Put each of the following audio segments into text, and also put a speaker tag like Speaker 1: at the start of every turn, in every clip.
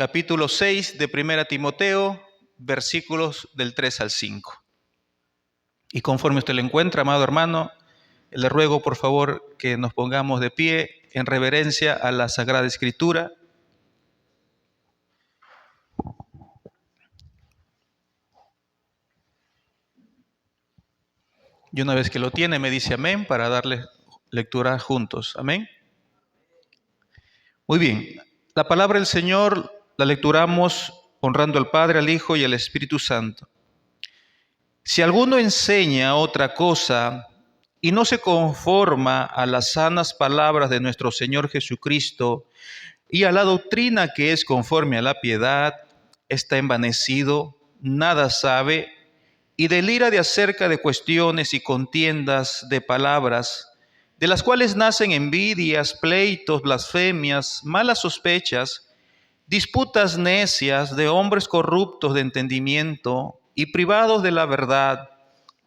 Speaker 1: capítulo 6 de 1 Timoteo, versículos del 3 al 5. Y conforme usted lo encuentra, amado hermano, le ruego por favor que nos pongamos de pie en reverencia a la Sagrada Escritura. Y una vez que lo tiene, me dice amén para darle lectura juntos. Amén. Muy bien. La palabra del Señor la lecturamos honrando al Padre, al Hijo y al Espíritu Santo. Si alguno enseña otra cosa y no se conforma a las sanas palabras de nuestro Señor Jesucristo y a la doctrina que es conforme a la piedad, está envanecido, nada sabe y delira de acerca de cuestiones y contiendas de palabras, de las cuales nacen envidias, pleitos, blasfemias, malas sospechas, disputas necias de hombres corruptos de entendimiento y privados de la verdad,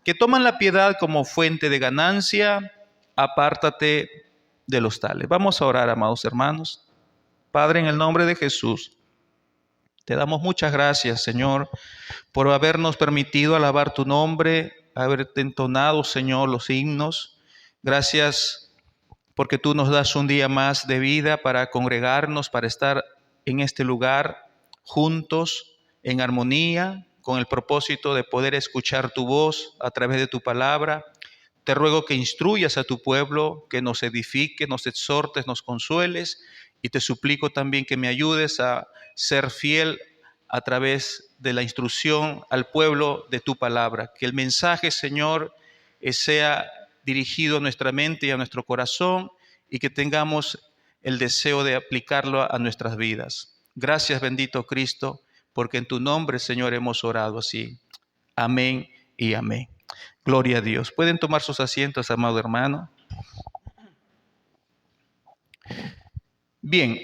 Speaker 1: que toman la piedad como fuente de ganancia. Apártate de los tales. Vamos a orar, amados hermanos. Padre, en el nombre de Jesús, te damos muchas gracias, Señor, por habernos permitido alabar tu nombre, haberte entonado, Señor, los himnos. Gracias porque tú nos das un día más de vida para congregarnos, para estar en este lugar juntos, en armonía, con el propósito de poder escuchar tu voz a través de tu palabra. Te ruego que instruyas a tu pueblo, que nos edifiques, nos exhortes, nos consueles, y te suplico también que me ayudes a ser fiel a través de la instrucción al pueblo de tu palabra. Que el mensaje, Señor, sea dirigido a nuestra mente y a nuestro corazón, y que tengamos el deseo de aplicarlo a nuestras vidas. Gracias, bendito Cristo, porque en tu nombre, Señor, hemos orado así. Amén y amén. Gloria a Dios. Pueden tomar sus asientos, amado hermano. Bien,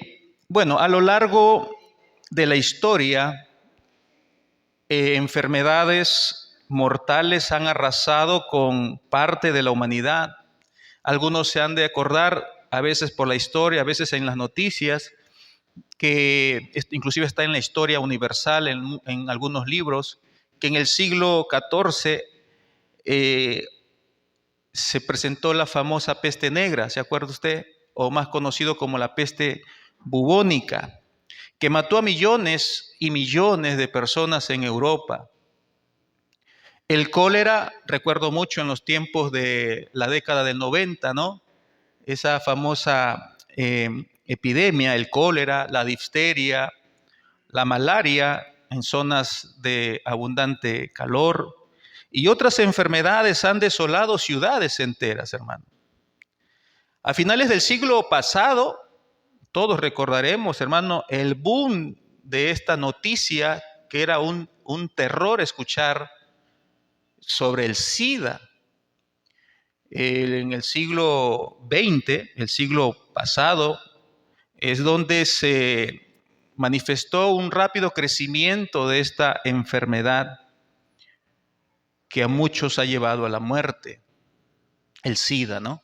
Speaker 1: bueno, a lo largo de la historia, enfermedades mortales han arrasado con parte de la humanidad. Algunos se han de acordar, a veces por la historia, a veces en las noticias, que inclusive está en la historia universal, en algunos libros, que en el siglo XIV se presentó la famosa peste negra, ¿se acuerda usted? O más conocido como la peste bubónica, que mató a millones y millones de personas en Europa. El cólera, recuerdo mucho en los tiempos de la década del 90, ¿no? Esa famosa epidemia, el cólera, la difteria, la malaria en zonas de abundante calor, y otras enfermedades han desolado ciudades enteras, hermano. A finales del siglo pasado, todos recordaremos, hermano, el boom de esta noticia, que era un terror escuchar sobre el SIDA. En el siglo XX, el siglo pasado, es donde se manifestó un rápido crecimiento de esta enfermedad que a muchos ha llevado a la muerte, el SIDA, ¿no?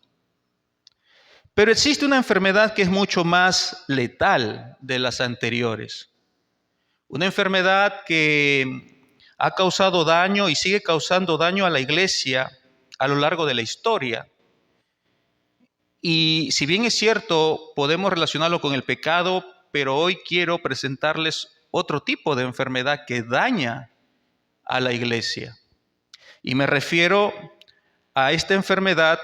Speaker 1: Pero existe una enfermedad que es mucho más letal de las anteriores. Una enfermedad que ha causado daño y sigue causando daño a la iglesia a lo largo de la historia. Y si bien es cierto, podemos relacionarlo con el pecado, pero hoy quiero presentarles otro tipo de enfermedad que daña a la iglesia. Y me refiero a esta enfermedad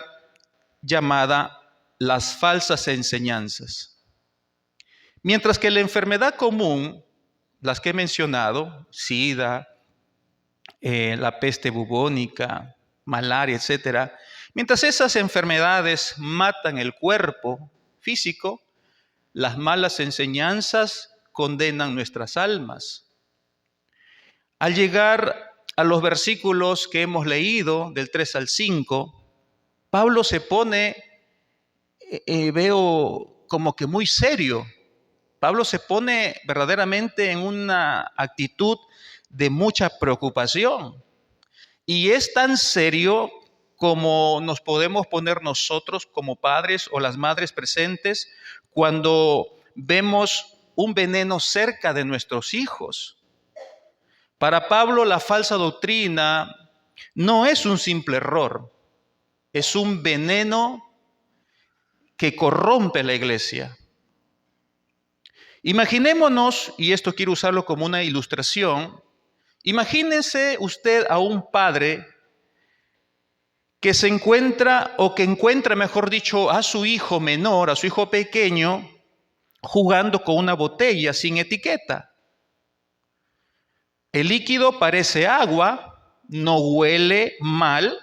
Speaker 1: llamada las falsas enseñanzas. Mientras que la enfermedad común, las que he mencionado, SIDA, la peste bubónica, malaria, etcétera, mientras esas enfermedades matan el cuerpo físico, las malas enseñanzas condenan nuestras almas. Al llegar a los versículos que hemos leído, del 3 al 5, Pablo se pone, veo como que muy serio. Pablo se pone verdaderamente en una actitud de mucha preocupación. Y es tan serio como nos podemos poner nosotros como padres o las madres presentes cuando vemos un veneno cerca de nuestros hijos. Para Pablo, la falsa doctrina no es un simple error, es un veneno que corrompe la iglesia. Imaginémonos, y esto quiero usarlo como una ilustración, imagínese usted a un padre que se encuentra, o que encuentra, mejor dicho, a su hijo menor, a su hijo pequeño, jugando con una botella sin etiqueta. El líquido parece agua, no huele mal,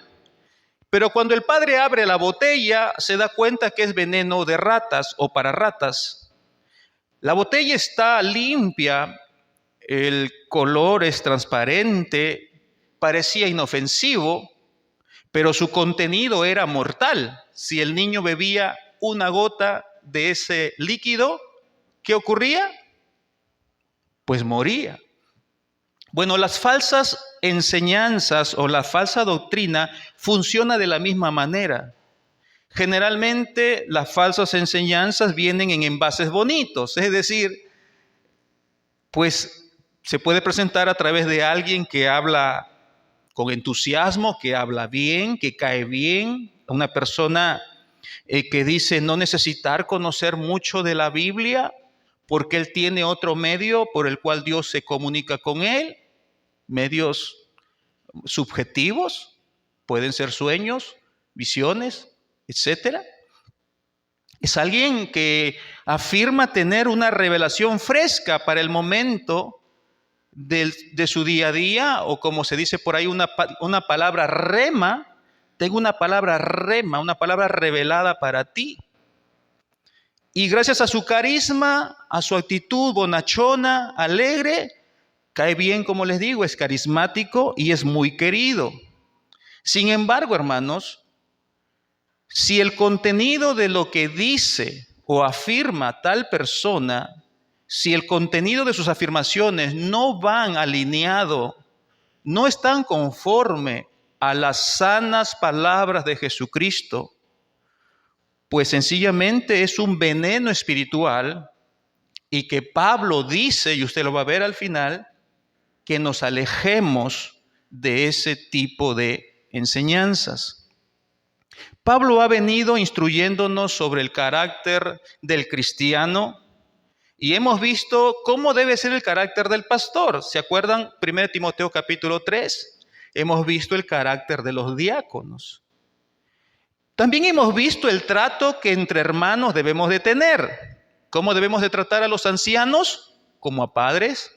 Speaker 1: pero cuando el padre abre la botella se da cuenta que es veneno de ratas o para ratas. La botella está limpia, el color es transparente, parecía inofensivo, pero su contenido era mortal. Si el niño bebía una gota de ese líquido, ¿qué ocurría? Pues moría. Bueno, las falsas enseñanzas o la falsa doctrina funciona de la misma manera. Generalmente las falsas enseñanzas vienen en envases bonitos, es decir, pues se puede presentar a través de alguien que habla con entusiasmo, que habla bien, que cae bien, una persona que dice no necesitar conocer mucho de la Biblia porque él tiene otro medio por el cual Dios se comunica con él, medios subjetivos, pueden ser sueños, visiones, etcétera. Es alguien que afirma tener una revelación fresca para el momento de su día a día, o como se dice por ahí, una palabra rema. Tengo una palabra rema, una palabra revelada para ti. Y gracias a su carisma, a su actitud bonachona, alegre, cae bien, como les digo, es carismático y es muy querido. Sin embargo, hermanos, si el contenido de lo que dice o afirma tal persona, si el contenido de sus afirmaciones no van alineado, no están conforme a las sanas palabras de Jesucristo, pues sencillamente es un veneno espiritual, y que Pablo dice, y usted lo va a ver al final, que nos alejemos de ese tipo de enseñanzas. Pablo ha venido instruyéndonos sobre el carácter del cristiano y hemos visto cómo debe ser el carácter del pastor. ¿Se acuerdan? 1 Timoteo capítulo 3. Hemos visto el carácter de los diáconos. También hemos visto el trato que entre hermanos debemos de tener. ¿Cómo debemos de tratar a los ancianos? Como a padres.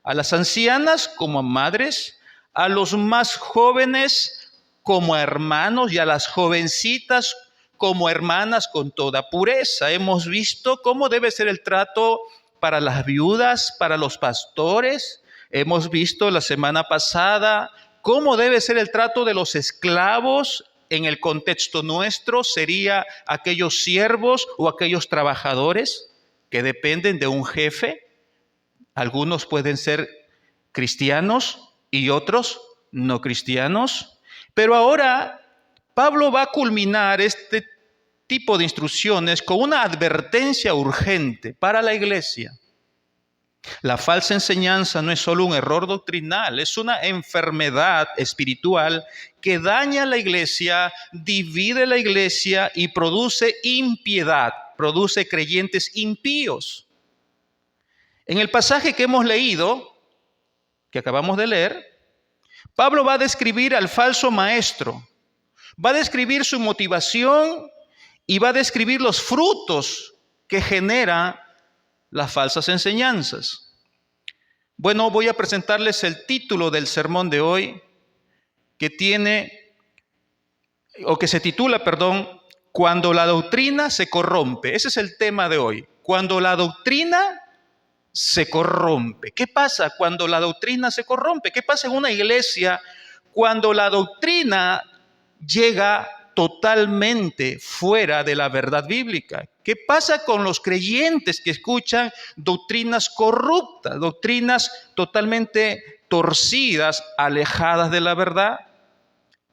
Speaker 1: A las ancianas como a madres. A los más jóvenes como a hermanos y a las jovencitas como hermanas con toda pureza. Hemos visto cómo debe ser el trato para las viudas, para los pastores. Hemos visto la semana pasada cómo debe ser el trato de los esclavos. En el contexto nuestro sería aquellos siervos o aquellos trabajadores que dependen de un jefe. Algunos pueden ser cristianos y otros no cristianos. Pero ahora Pablo va a culminar este tipo de instrucciones con una advertencia urgente para la iglesia. La falsa enseñanza no es solo un error doctrinal, es una enfermedad espiritual que daña a la iglesia, divide la iglesia y produce impiedad, produce creyentes impíos. En el pasaje que hemos leído, que acabamos de leer, Pablo va a describir al falso maestro, va a describir su motivación y va a describir los frutos que genera las falsas enseñanzas. Bueno, voy a presentarles el título del sermón de hoy, que se titula, Cuando la doctrina se corrompe. Ese es el tema de hoy. Cuando la doctrina se corrompe. ¿Qué pasa cuando la doctrina se corrompe? ¿Qué pasa en una iglesia cuando la doctrina llega totalmente fuera de la verdad bíblica? ¿Qué pasa con los creyentes que escuchan doctrinas corruptas, doctrinas totalmente torcidas, alejadas de la verdad?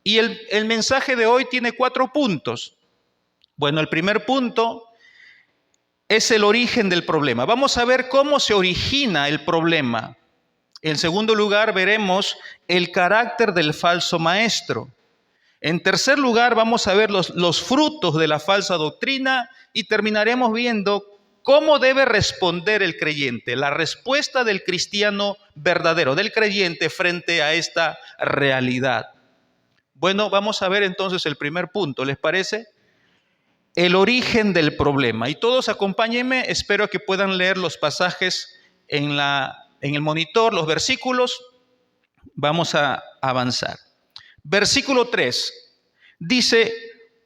Speaker 1: Y el mensaje de hoy tiene 4 puntos. Bueno, el primer punto es el origen del problema. Vamos a ver cómo se origina el problema. En segundo lugar, veremos el carácter del falso maestro. En tercer lugar, vamos a ver los frutos de la falsa doctrina y terminaremos viendo cómo debe responder el creyente, la respuesta del cristiano verdadero, del creyente frente a esta realidad. Bueno, vamos a ver entonces el primer punto, ¿les parece? El origen del problema. Y todos acompáñenme, espero que puedan leer los pasajes en el monitor, los versículos. Vamos a avanzar. Versículo 3, dice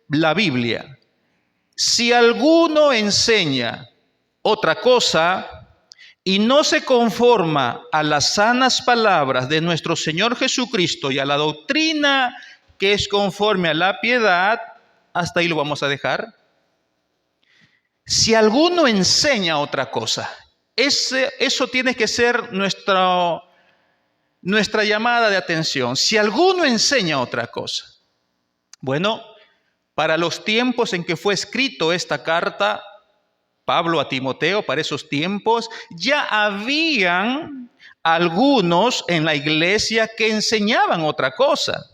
Speaker 1: la Biblia: si alguno enseña otra cosa y no se conforma a las sanas palabras de nuestro Señor Jesucristo y a la doctrina que es conforme a la piedad, hasta ahí lo vamos a dejar. Si alguno enseña otra cosa, eso tiene que ser nuestra llamada de atención. Si alguno enseña otra cosa. Bueno, para los tiempos en que fue escrito esta carta, Pablo a Timoteo, para esos tiempos, ya habían algunos en la iglesia que enseñaban otra cosa.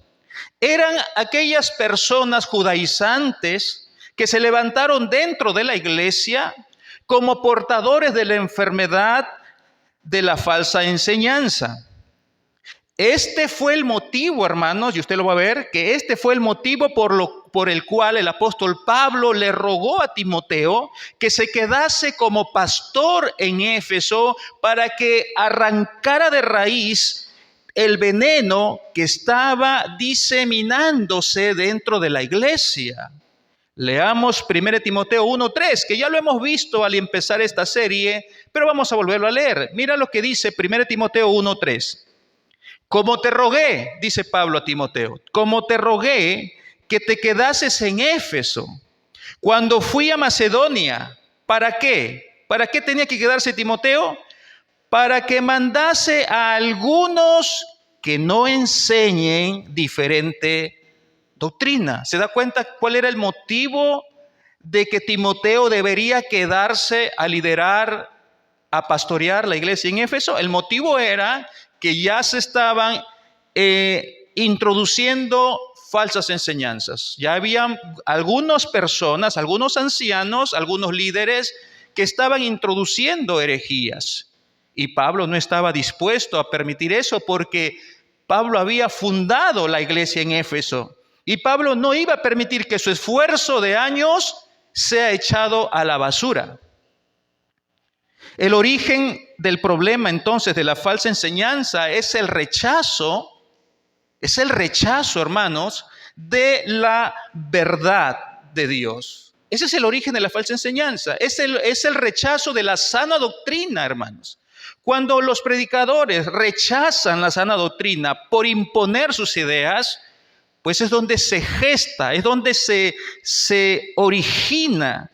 Speaker 1: Eran aquellas personas judaizantes que se levantaron dentro de la iglesia como portadores de la enfermedad de la falsa enseñanza. Este fue el motivo, hermanos, y usted lo va a ver, que este fue el motivo por el cual el apóstol Pablo le rogó a Timoteo que se quedase como pastor en Éfeso para que arrancara de raíz el veneno que estaba diseminándose dentro de la iglesia. Leamos 1 Timoteo 1:3, que ya lo hemos visto al empezar esta serie, pero vamos a volverlo a leer. Mira lo que dice 1 Timoteo 1:3. Como te rogué, dice Pablo a Timoteo, como te rogué que te quedases en Éfeso cuando fui a Macedonia. ¿Para qué? ¿Para qué tenía que quedarse Timoteo? Para que mandase a algunos que no enseñen diferente doctrina. ¿Se da cuenta cuál era el motivo de que Timoteo debería quedarse a liderar, a pastorear la iglesia en Éfeso? El motivo era que ya se estaban introduciendo falsas enseñanzas. Ya habían algunas personas, algunos ancianos, algunos líderes que estaban introduciendo herejías. Y Pablo no estaba dispuesto a permitir eso porque Pablo había fundado la iglesia en Éfeso. Y Pablo no iba a permitir que su esfuerzo de años sea echado a la basura. El origen del problema entonces de la falsa enseñanza es el rechazo, hermanos, de la verdad de Dios. Ese es el origen de la falsa enseñanza, es el rechazo de la sana doctrina, hermanos. Cuando los predicadores rechazan la sana doctrina por imponer sus ideas, pues es donde se gesta, es donde se origina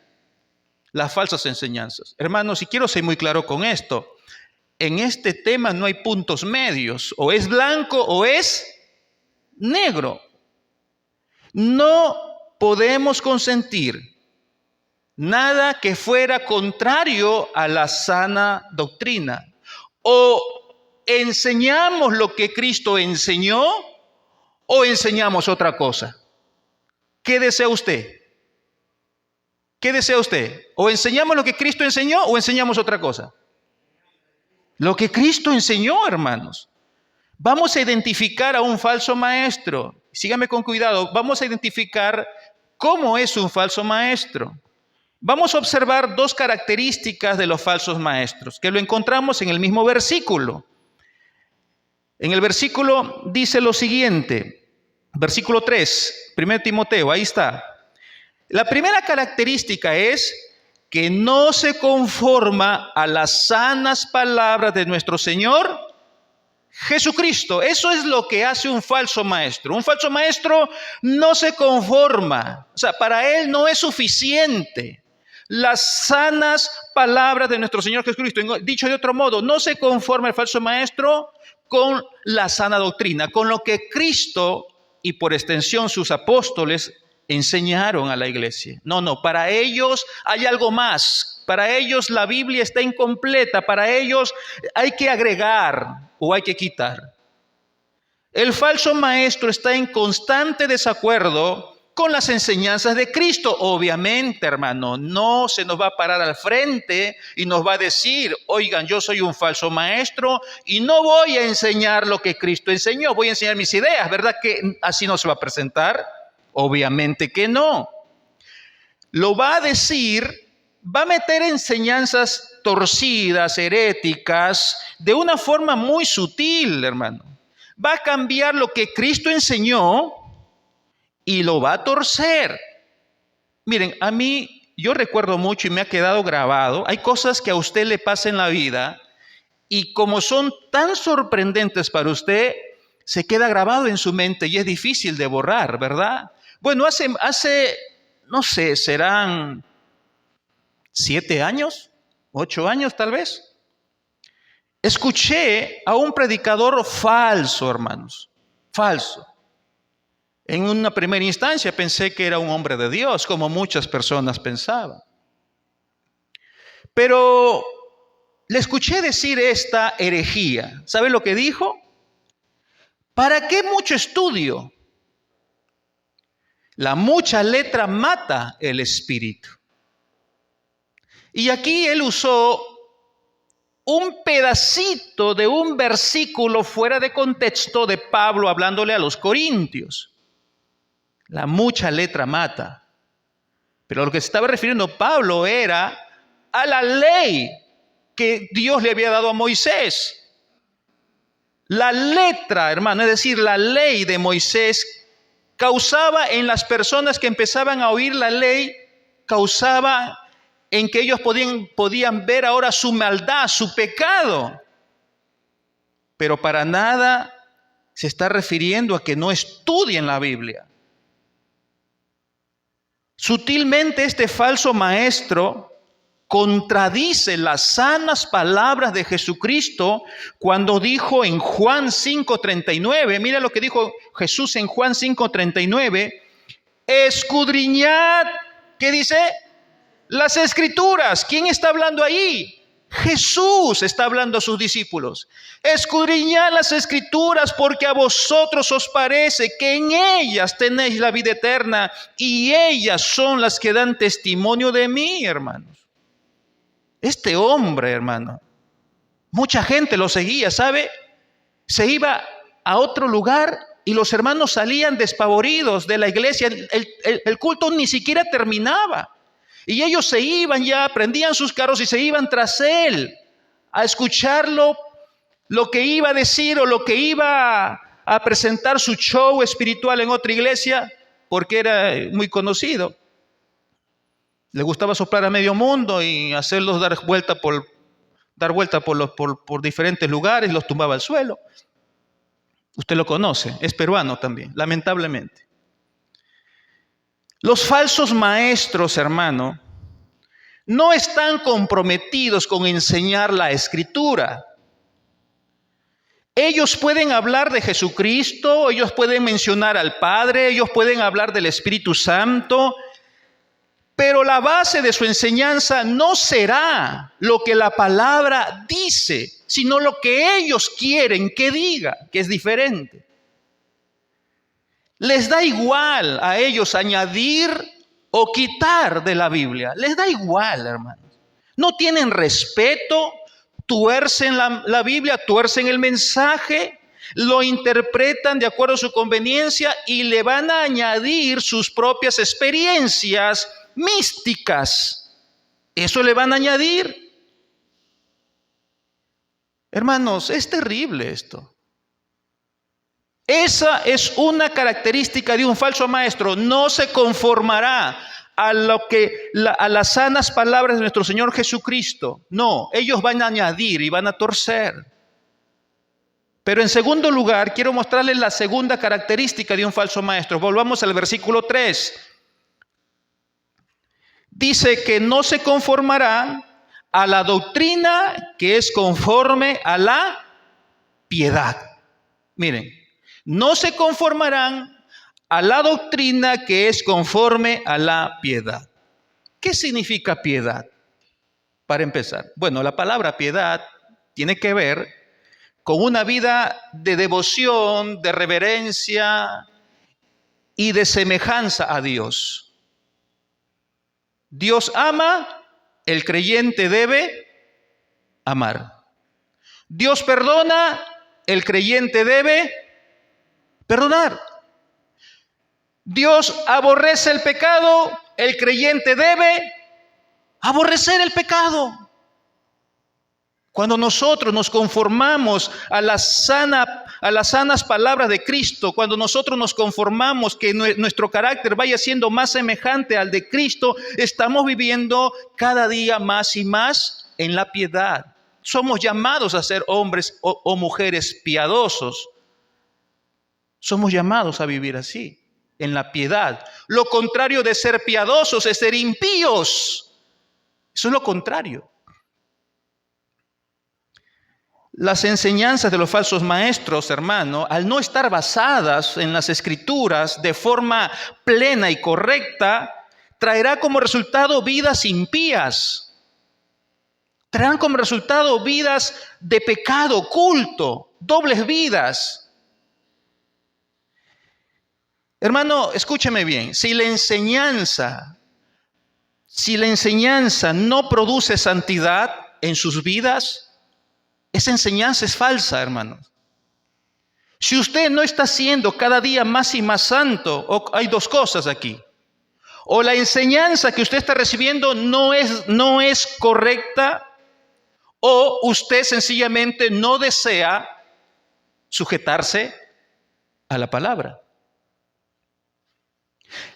Speaker 1: las falsas enseñanzas. Hermanos, y quiero ser muy claro con esto, en este tema no hay puntos medios, o es blanco o es negro. No podemos consentir nada que fuera contrario a la sana doctrina. O enseñamos lo que Cristo enseñó, o enseñamos otra cosa. ¿Qué desea usted? ¿Qué desea usted? ¿O enseñamos lo que Cristo enseñó o enseñamos otra cosa? Lo que Cristo enseñó, hermanos. Vamos a identificar a un falso maestro. Sígame con cuidado. Vamos a identificar cómo es un falso maestro. Vamos a observar dos características de los falsos maestros, que lo encontramos en el mismo versículo. En el versículo dice lo siguiente, versículo 3, 1 Timoteo, ahí está. La primera característica es que no se conforma a las sanas palabras de nuestro Señor Jesucristo. Eso es lo que hace un falso maestro. Un falso maestro no se conforma. O sea, para él no es suficiente las sanas palabras de nuestro Señor Jesucristo. Dicho de otro modo, no se conforma el falso maestro con la sana doctrina, con lo que Cristo y por extensión sus apóstoles enseñaron a la iglesia. No, para ellos hay algo más. Para ellos la Biblia está incompleta. Para ellos hay que agregar o hay que quitar. El falso maestro está en constante desacuerdo con las enseñanzas de Cristo. Obviamente, hermano, no se nos va a parar al frente y nos va a decir, oigan, yo soy un falso maestro y no voy a enseñar lo que Cristo enseñó, voy a enseñar mis ideas. ¿Verdad que así no se va a presentar? Obviamente que no. Lo va a decir, va a meter enseñanzas torcidas, heréticas, de una forma muy sutil, hermano. Va a cambiar lo que Cristo enseñó y lo va a torcer. Miren, a mí, yo recuerdo mucho y me ha quedado grabado, hay cosas que a usted le pasan en la vida y como son tan sorprendentes para usted, se queda grabado en su mente y es difícil de borrar, ¿verdad? Bueno, hace no sé, serán 7 años, 8 años tal vez. Escuché a un predicador falso, hermanos, falso. En una primera instancia pensé que era un hombre de Dios, como muchas personas pensaban. Pero le escuché decir esta herejía. ¿Sabe lo que dijo? ¿Para qué mucho estudio? La mucha letra mata el espíritu. Y aquí él usó un pedacito de un versículo fuera de contexto de Pablo hablándole a los corintios. La mucha letra mata. Pero a lo que se estaba refiriendo Pablo era a la ley que Dios le había dado a Moisés. La letra, hermano, es decir, la ley de Moisés causaba en las personas que empezaban a oír la ley, causaba en que ellos podían ver ahora su maldad, su pecado. Pero para nada se está refiriendo a que no estudien la Biblia. Sutilmente este falso maestro contradice las sanas palabras de Jesucristo cuando dijo en Juan 5:39, mira lo que dijo Jesús en Juan 5:39, escudriñad, ¿qué dice? Las Escrituras. ¿Quién está hablando ahí? Jesús está hablando a sus discípulos. Escudriñad las Escrituras porque a vosotros os parece que en ellas tenéis la vida eterna y ellas son las que dan testimonio de mí, hermanos. Este hombre, hermano, mucha gente lo seguía, ¿sabe? Se iba a otro lugar y los hermanos salían despavoridos de la iglesia. El culto ni siquiera terminaba. Y ellos se iban ya, prendían sus carros y se iban tras él a escucharlo, lo que iba a decir o lo que iba a presentar su show espiritual en otra iglesia, porque era muy conocido. Le gustaba soplar a medio mundo y hacerlos dar vuelta por diferentes lugares, los tumbaba al suelo. Usted lo conoce, es peruano también, lamentablemente. Los falsos maestros, hermano, no están comprometidos con enseñar la Escritura. Ellos pueden hablar de Jesucristo, ellos pueden mencionar al Padre, ellos pueden hablar del Espíritu Santo, pero la base de su enseñanza no será lo que la palabra dice, sino lo que ellos quieren que diga, que es diferente. Les da igual a ellos añadir o quitar de la Biblia. Les da igual, hermanos. No tienen respeto, tuercen la Biblia, tuercen el mensaje, lo interpretan de acuerdo a su conveniencia y le van a añadir sus propias experiencias místicas. Eso le van a añadir. Hermanos, es terrible esto. Esa es una característica de un falso maestro. No se conformará a las sanas palabras de nuestro Señor Jesucristo. No, ellos van a añadir y van a torcer. Pero en segundo lugar, quiero mostrarles la segunda característica de un falso maestro. Volvamos al versículo 3. Dice que no se conformará a la doctrina que es conforme a la piedad. Miren. No se conformarán a la doctrina que es conforme a la piedad. ¿Qué significa piedad? Para empezar, bueno, la palabra piedad tiene que ver con una vida de devoción, de reverencia y de semejanza a Dios. Dios ama, el creyente debe amar. Dios perdona, el creyente debe perdonar. Dios aborrece el pecado, el creyente debe aborrecer el pecado. Cuando nosotros nos conformamos a las sanas palabras de Cristo, cuando nosotros nos conformamos que nuestro carácter vaya siendo más semejante al de Cristo, estamos viviendo cada día más y más en la piedad. Somos llamados a ser hombres o mujeres piadosos. Somos llamados a vivir así, en la piedad. Lo contrario de ser piadosos es ser impíos. Eso es lo contrario. Las enseñanzas de los falsos maestros, hermano, al no estar basadas en las Escrituras de forma plena y correcta, traerá como resultado vidas impías. Traerán como resultado vidas de pecado oculto, dobles vidas. Hermano, escúcheme bien, si la enseñanza no produce santidad en sus vidas, esa enseñanza es falsa, hermanos. Si usted no está siendo cada día más y más santo, hay dos cosas aquí. O la enseñanza que usted está recibiendo no es correcta, o usted sencillamente no desea sujetarse a la palabra.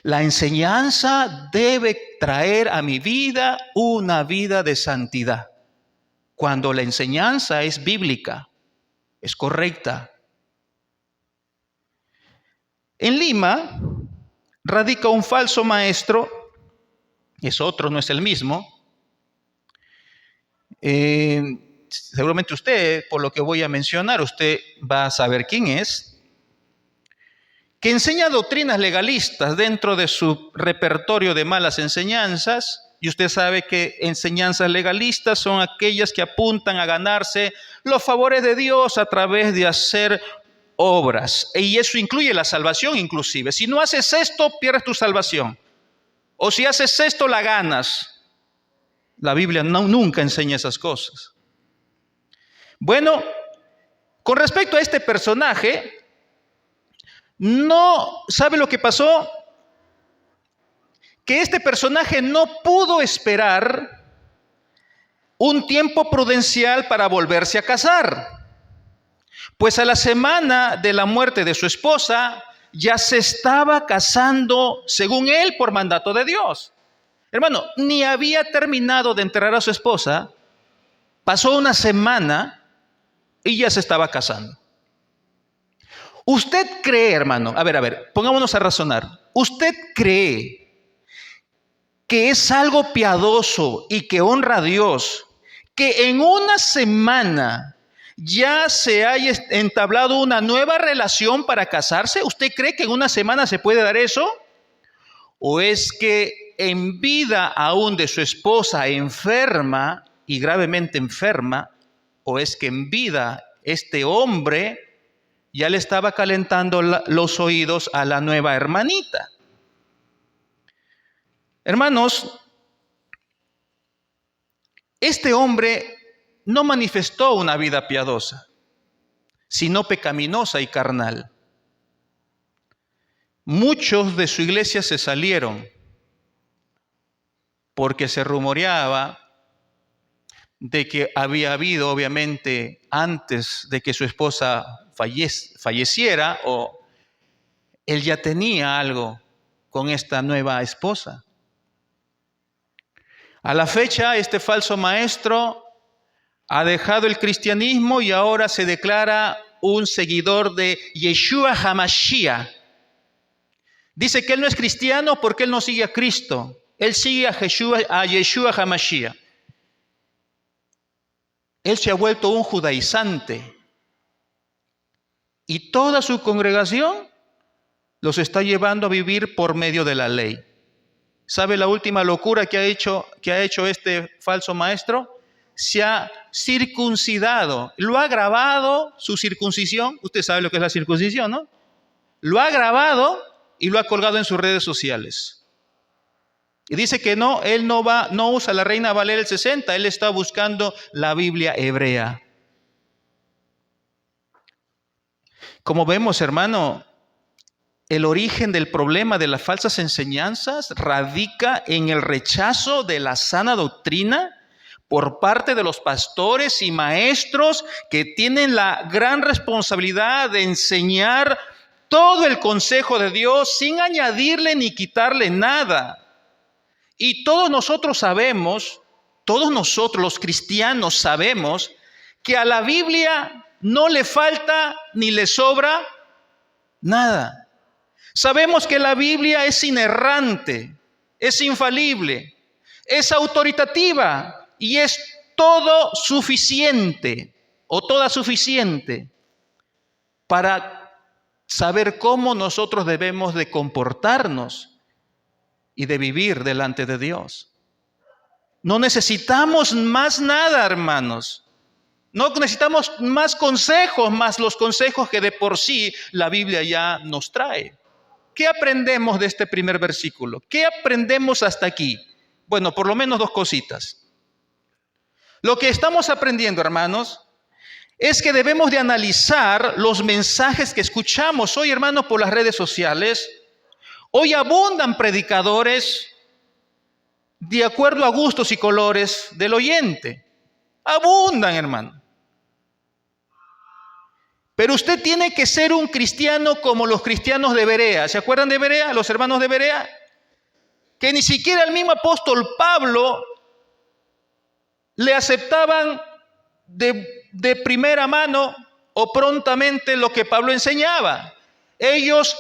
Speaker 1: La enseñanza debe traer a mi vida una vida de santidad. Cuando la enseñanza es bíblica, es correcta. En Lima radica un falso maestro, es otro, no es el mismo. Seguramente usted, por lo que voy a mencionar, usted va a saber quién es, que enseña doctrinas legalistas dentro de su repertorio de malas enseñanzas. Y usted sabe que enseñanzas legalistas son aquellas que apuntan a ganarse los favores de Dios a través de hacer obras. Y eso incluye la salvación inclusive. Si no haces esto, pierdes tu salvación. O si haces esto, la ganas. La Biblia nunca enseña esas cosas. Bueno, con respecto a este personaje, ¿sabe lo que pasó? Que este personaje no pudo esperar un tiempo prudencial para volverse a casar. Pues a la semana de la muerte de su esposa, ya se estaba casando, según él, por mandato de Dios. Hermano, ni había terminado de enterrar a su esposa, pasó una semana y ya se estaba casando. ¿Usted cree, hermano? A ver, pongámonos a razonar. ¿Usted cree que es algo piadoso y que honra a Dios, que en una semana ya se haya entablado una nueva relación para casarse? ¿Usted cree que en una semana se puede dar eso? ¿O es que en vida aún de su esposa enferma y gravemente enferma, o es que en vida este hombre ya le estaba calentando los oídos a la nueva hermanita? Hermanos, este hombre no manifestó una vida piadosa, sino pecaminosa y carnal. Muchos de su iglesia se salieron porque se rumoreaba de que había habido, obviamente, antes de que su esposa falleciera, o él ya tenía algo con esta nueva esposa. A la fecha, este falso maestro ha dejado el cristianismo y ahora se declara un seguidor de Yeshua HaMashiach. Dice que él no es cristiano porque él no sigue a Cristo. Él sigue a Yeshua HaMashiach. Él se ha vuelto un judaizante. Y toda su congregación los está llevando a vivir por medio de la ley. ¿Sabe la última locura que ha hecho este falso maestro? Se ha circuncidado. Lo ha grabado, su circuncisión. Usted sabe lo que es la circuncisión, ¿no? Lo ha grabado y lo ha colgado en sus redes sociales. Y dice que no, él no usa la Reina Valera del 60, él está buscando la Biblia hebrea. Como vemos, hermano, el origen del problema de las falsas enseñanzas radica en el rechazo de la sana doctrina por parte de los pastores y maestros que tienen la gran responsabilidad de enseñar todo el consejo de Dios sin añadirle ni quitarle nada. Y todos nosotros sabemos, todos nosotros los cristianos sabemos que a la Biblia no le falta ni le sobra nada. Sabemos que la Biblia es inerrante, es infalible, es autoritativa y es todo suficiente o toda suficiente para saber cómo nosotros debemos de comportarnos y de vivir delante de Dios. No necesitamos más nada, hermanos. No necesitamos más consejos, más los consejos que de por sí la Biblia ya nos trae. ¿Qué aprendemos de este primer versículo? ¿Qué aprendemos hasta aquí? Bueno, por lo menos dos cositas. Lo que estamos aprendiendo, hermanos, es que debemos de analizar los mensajes que escuchamos hoy, hermanos, por las redes sociales. Hoy abundan predicadores de acuerdo a gustos y colores del oyente. Abundan, hermano. Pero usted tiene que ser un cristiano como los cristianos de Berea. ¿Se acuerdan de Berea? Los hermanos de Berea. Que ni siquiera el mismo apóstol Pablo le aceptaban de primera mano o prontamente lo que Pablo enseñaba. Ellos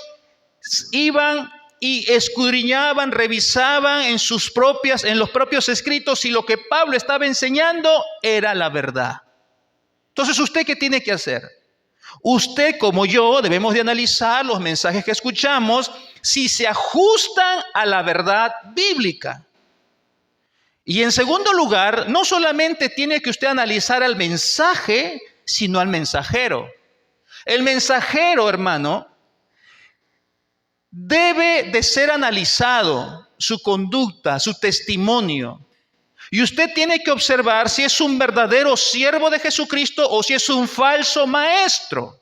Speaker 1: iban y escudriñaban, revisaban en los propios escritos si lo que Pablo estaba enseñando era la verdad. Entonces, ¿usted qué tiene que hacer? Usted, como yo, debemos de analizar los mensajes que escuchamos si se ajustan a la verdad bíblica. Y en segundo lugar, no solamente tiene que usted analizar al mensaje, sino al mensajero. El mensajero, hermano, debe de ser analizado, su conducta, su testimonio. Y usted tiene que observar si es un verdadero siervo de Jesucristo o si es un falso maestro.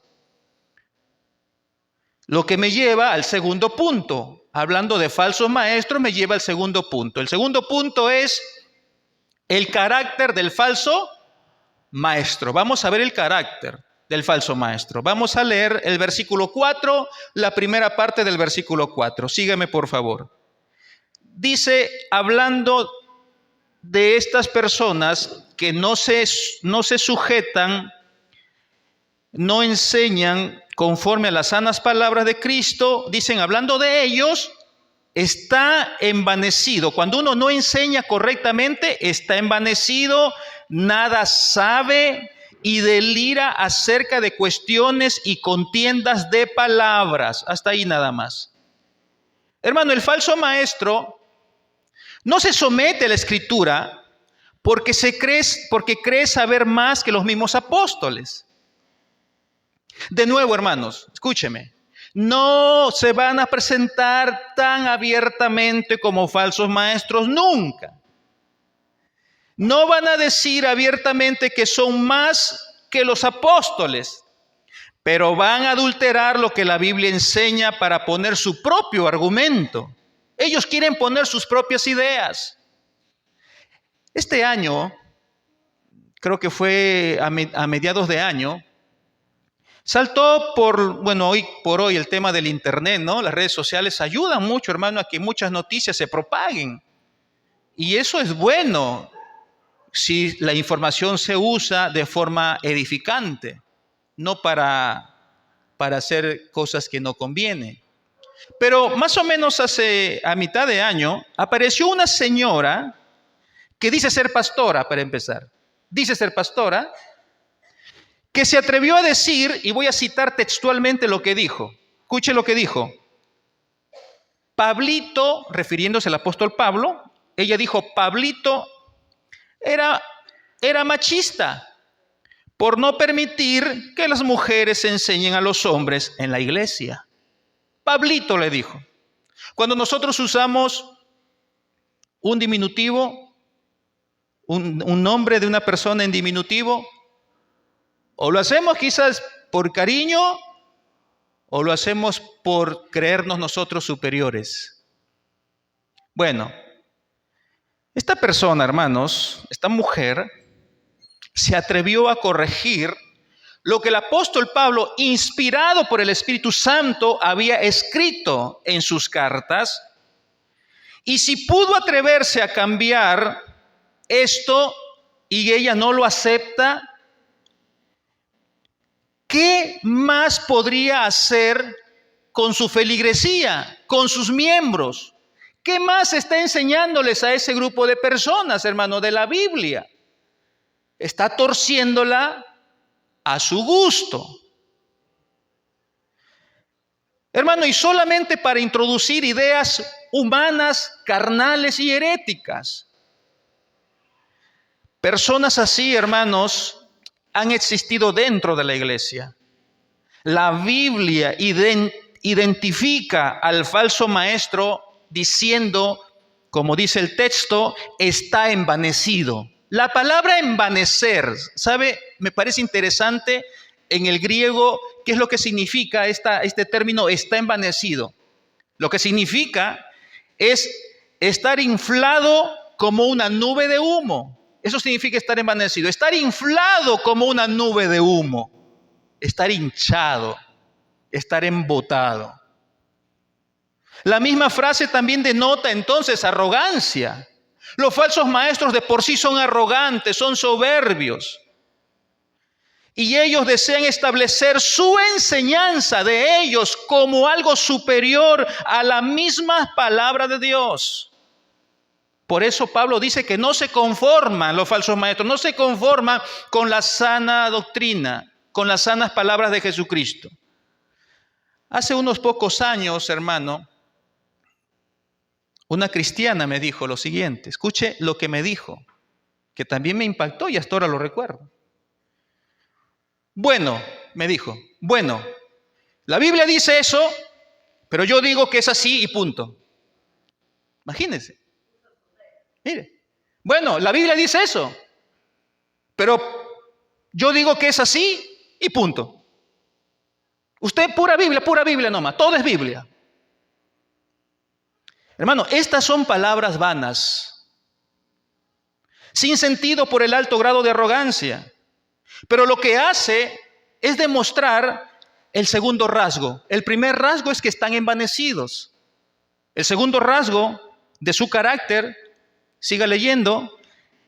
Speaker 1: Lo que me lleva al segundo punto. Hablando de falsos maestros, me lleva al segundo punto. El segundo punto es el carácter del falso maestro. Vamos a ver el carácter del falso maestro. Vamos a leer el versículo 4, la primera parte del versículo 4. Sígame, por favor. Dice, hablando de estas personas que no se sujetan, no enseñan conforme a las sanas palabras de Cristo, dicen, hablando de ellos, está envanecido. Cuando uno no enseña correctamente, está envanecido, nada sabe y delira acerca de cuestiones y contiendas de palabras. Hasta ahí nada más. Hermano, el falso maestro no se somete a la Escritura porque cree saber más que los mismos apóstoles. De nuevo, hermanos, escúcheme. No se van a presentar tan abiertamente como falsos maestros nunca. No van a decir abiertamente que son más que los apóstoles, pero van a adulterar lo que la Biblia enseña para poner su propio argumento. Ellos quieren poner sus propias ideas. Este año, creo que fue a mediados de año, saltó hoy por hoy el tema del internet, ¿no? Las redes sociales ayudan mucho, hermano, a que muchas noticias se propaguen. Y eso es bueno si la información se usa de forma edificante, no para hacer cosas que no convienen. Pero más o menos a mitad de año apareció una señora que dice ser pastora, para empezar. Dice ser pastora, que se atrevió a decir, y voy a citar textualmente lo que dijo. Escuche lo que dijo. Pablito, refiriéndose al apóstol Pablo, ella dijo, Pablito era machista por no permitir que las mujeres enseñen a los hombres en la iglesia. Pablito le dijo. Cuando nosotros usamos un diminutivo, un nombre de una persona en diminutivo, o lo hacemos quizás por cariño, o lo hacemos por creernos nosotros superiores. Bueno, esta persona, hermanos, esta mujer, se atrevió a corregir lo que el apóstol Pablo, inspirado por el Espíritu Santo, había escrito en sus cartas. Y si pudo atreverse a cambiar esto y ella no lo acepta, ¿qué más podría hacer con su feligresía, con sus miembros? ¿Qué más está enseñándoles a ese grupo de personas, hermano, de la Biblia? Está torciéndola a su gusto. Hermano, y solamente para introducir ideas humanas, carnales y heréticas. Personas así, hermanos, han existido dentro de la iglesia. La Biblia identifica al falso maestro diciendo, como dice el texto, está envanecido. La palabra envanecer, ¿sabe? Me parece interesante en el griego qué es lo que significa este término está envanecido. Lo que significa es estar inflado como una nube de humo. Eso significa estar envanecido. Estar inflado como una nube de humo. Estar hinchado. Estar embotado. La misma frase también denota entonces arrogancia. Los falsos maestros de por sí son arrogantes, son soberbios. Y ellos desean establecer su enseñanza de ellos como algo superior a la misma palabra de Dios. Por eso Pablo dice que no se conforman los falsos maestros, no se conforman con la sana doctrina, con las sanas palabras de Jesucristo. Hace unos pocos años, hermano, una cristiana me dijo lo siguiente, escuche lo que me dijo, que también me impactó y hasta ahora lo recuerdo. Bueno, me dijo, bueno, la Biblia dice eso, pero yo digo que es así y punto. Imagínense. Mire, bueno, la Biblia dice eso, pero yo digo que es así y punto. Usted pura Biblia nomás, todo es Biblia. Hermano, estas son palabras vanas, sin sentido por el alto grado de arrogancia. Pero lo que hace es demostrar el segundo rasgo. El primer rasgo es que están envanecidos. El segundo rasgo de su carácter, siga leyendo,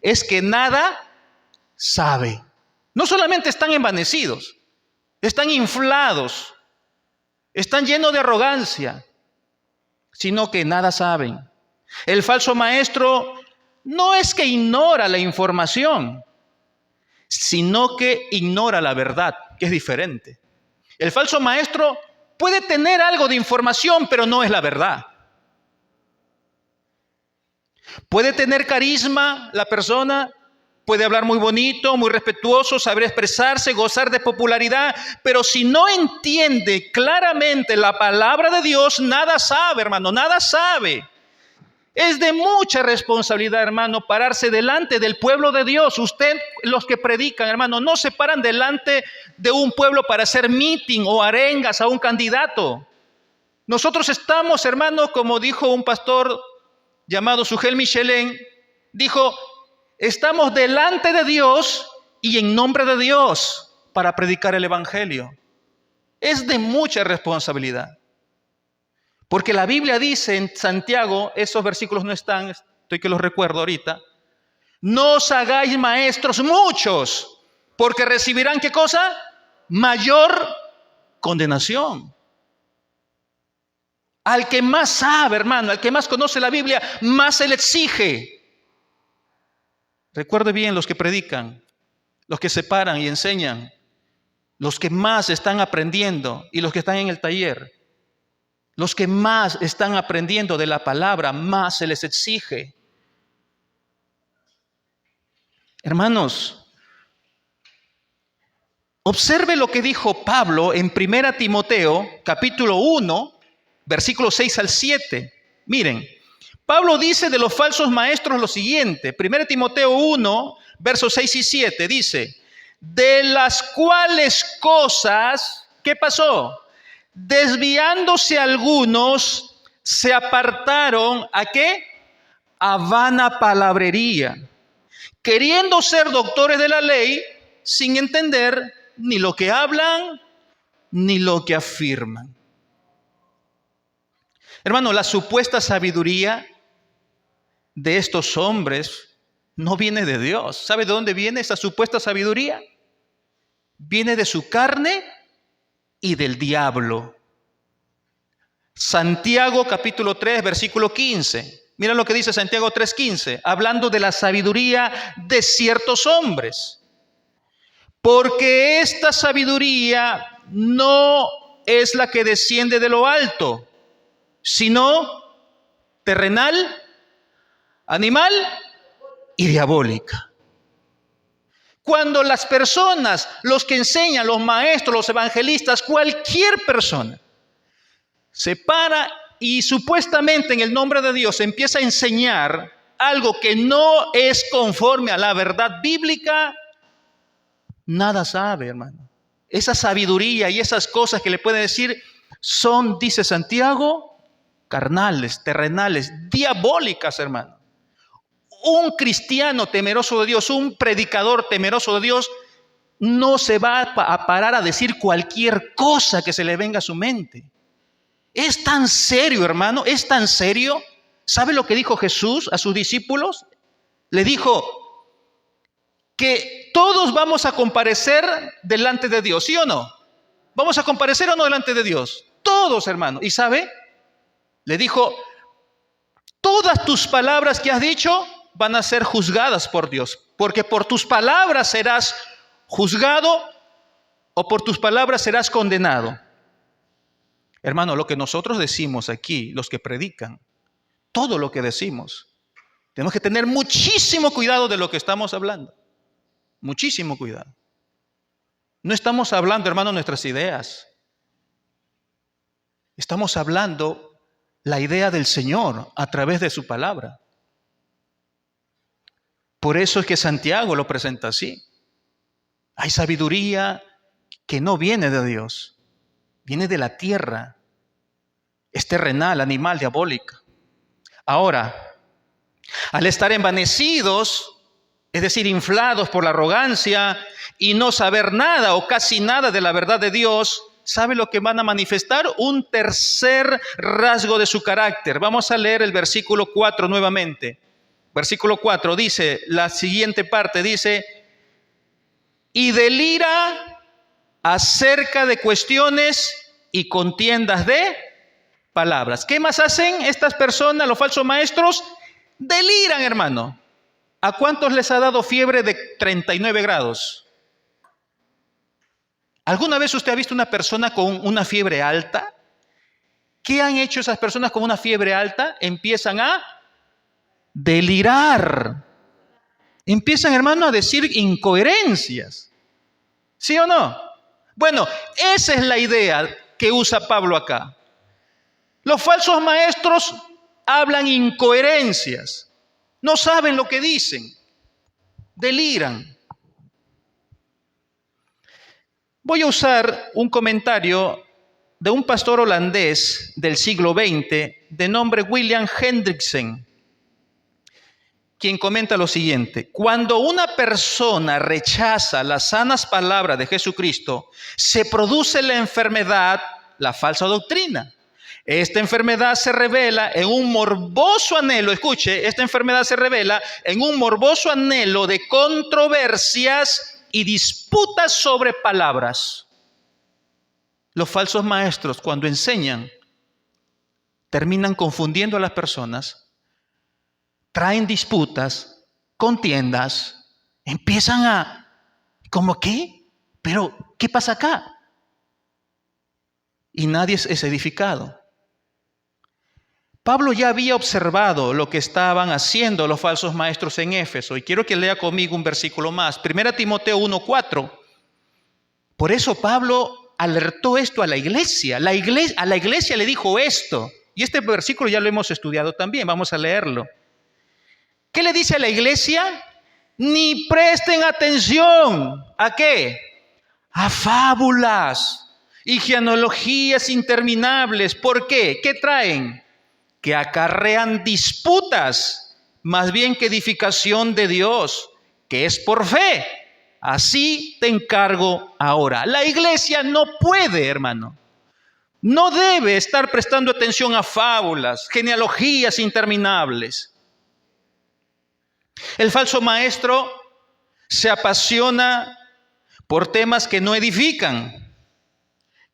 Speaker 1: es que nada sabe. No solamente están envanecidos, están inflados, están llenos de arrogancia, sino que nada saben. El falso maestro no es que ignora la información, sino que ignora la verdad, que es diferente. El falso maestro puede tener algo de información, pero no es la verdad. Puede tener carisma la persona, puede hablar muy bonito, muy respetuoso, saber expresarse, gozar de popularidad, pero si no entiende claramente la palabra de Dios, nada sabe, hermano, nada sabe. Es de mucha responsabilidad, hermano, pararse delante del pueblo de Dios. Usted, los que predican, hermano, no se paran delante de un pueblo para hacer meeting o arengas a un candidato. Nosotros estamos, hermano, como dijo un pastor llamado Sugel Michelén, dijo, estamos delante de Dios y en nombre de Dios para predicar el evangelio. Es de mucha responsabilidad. Porque la Biblia dice en Santiago, esos versículos no están, estoy que los recuerdo ahorita, no os hagáis maestros muchos, porque recibirán, ¿qué cosa? Mayor condenación. Al que más sabe, hermano, al que más conoce la Biblia, más se le exige. Recuerde bien los que predican, los que se paran y enseñan, los que más están aprendiendo y los que están en el taller. Los que más están aprendiendo de la palabra, más se les exige. Hermanos, observe lo que dijo Pablo en 1 Timoteo, capítulo 1, versículos 6 al 7. Miren, Pablo dice de los falsos maestros lo siguiente. 1 Timoteo 1, versos 6 y 7, dice: de las cuales cosas, ¿qué pasó? Desviándose algunos, se apartaron, ¿a qué? A vana palabrería, queriendo ser doctores de la ley, sin entender ni lo que hablan, ni lo que afirman. Hermano, la supuesta sabiduría de estos hombres no viene de Dios. ¿Sabe de dónde viene esa supuesta sabiduría? Viene de su carne y del diablo. Santiago capítulo 3, versículo 15. Mira lo que dice Santiago 3:15, hablando de la sabiduría de ciertos hombres. Porque esta sabiduría no es la que desciende de lo alto, sino terrenal, animal y diabólica. Cuando las personas, los que enseñan, los maestros, los evangelistas, cualquier persona, se para y supuestamente en el nombre de Dios empieza a enseñar algo que no es conforme a la verdad bíblica, nada sabe, hermano. Esa sabiduría y esas cosas que le puede decir son, dice Santiago, carnales, terrenales, diabólicas, hermano. Un cristiano temeroso de Dios, un predicador temeroso de Dios, no se va a parar a decir cualquier cosa que se le venga a su mente. Es tan serio, hermano, es tan serio. ¿Sabe lo que dijo Jesús a sus discípulos? Le dijo que todos vamos a comparecer delante de Dios, ¿sí o no? ¿Vamos a comparecer o no delante de Dios? Todos, hermano. ¿Y sabe? Le dijo, todas tus palabras que has dicho van a ser juzgadas por Dios, porque por tus palabras serás juzgado o por tus palabras serás condenado. Hermano, lo que nosotros decimos aquí, los que predican, todo lo que decimos, tenemos que tener muchísimo cuidado de lo que estamos hablando. Muchísimo cuidado. No estamos hablando, hermano, nuestras ideas. Estamos hablando la idea del Señor a través de su palabra. Por eso es que Santiago lo presenta así. Hay sabiduría que no viene de Dios, viene de la tierra. Es terrenal, animal, diabólica. Ahora, al estar envanecidos, es decir, inflados por la arrogancia y no saber nada o casi nada de la verdad de Dios, ¿sabe lo que van a manifestar? Un tercer rasgo de su carácter. Vamos a leer el versículo 4 nuevamente. Versículo 4 dice, la siguiente parte dice, y delira acerca de cuestiones y contiendas de palabras. ¿Qué más hacen estas personas, los falsos maestros? Deliran, hermano. ¿A cuántos les ha dado fiebre de 39 grados? ¿Alguna vez usted ha visto una persona con una fiebre alta? ¿Qué han hecho esas personas con una fiebre alta? Empiezan a delirar. Empiezan, hermano, a decir incoherencias. ¿Sí o no? Bueno, esa es la idea que usa Pablo acá. Los falsos maestros hablan incoherencias. No saben lo que dicen. Deliran. Voy a usar un comentario de un pastor holandés del siglo XX de nombre William Hendriksen, quien comenta lo siguiente: cuando una persona rechaza las sanas palabras de Jesucristo, se produce la enfermedad, la falsa doctrina. Esta enfermedad se revela en un morboso anhelo, escuche, esta enfermedad se revela en un morboso anhelo de controversias y disputas sobre palabras. Los falsos maestros, cuando enseñan, terminan confundiendo a las personas, traen disputas, contiendas, empiezan a, ¿cómo qué? Pero, ¿qué pasa acá? Y nadie es edificado. Pablo ya había observado lo que estaban haciendo los falsos maestros en Éfeso. Y quiero que lea conmigo un versículo más. 1 Timoteo 1:4. Por eso Pablo alertó esto a la iglesia. A la iglesia le dijo esto. Y este versículo ya lo hemos estudiado también. Vamos a leerlo. ¿Qué le dice a la iglesia? Ni presten atención. ¿A qué? A fábulas y genealogías interminables. ¿Por qué? ¿Qué traen? Que acarrean disputas, más bien que edificación de Dios, que es por fe. Así te encargo ahora. La iglesia no puede, hermano. No debe estar prestando atención a fábulas, genealogías interminables. El falso maestro se apasiona por temas que no edifican.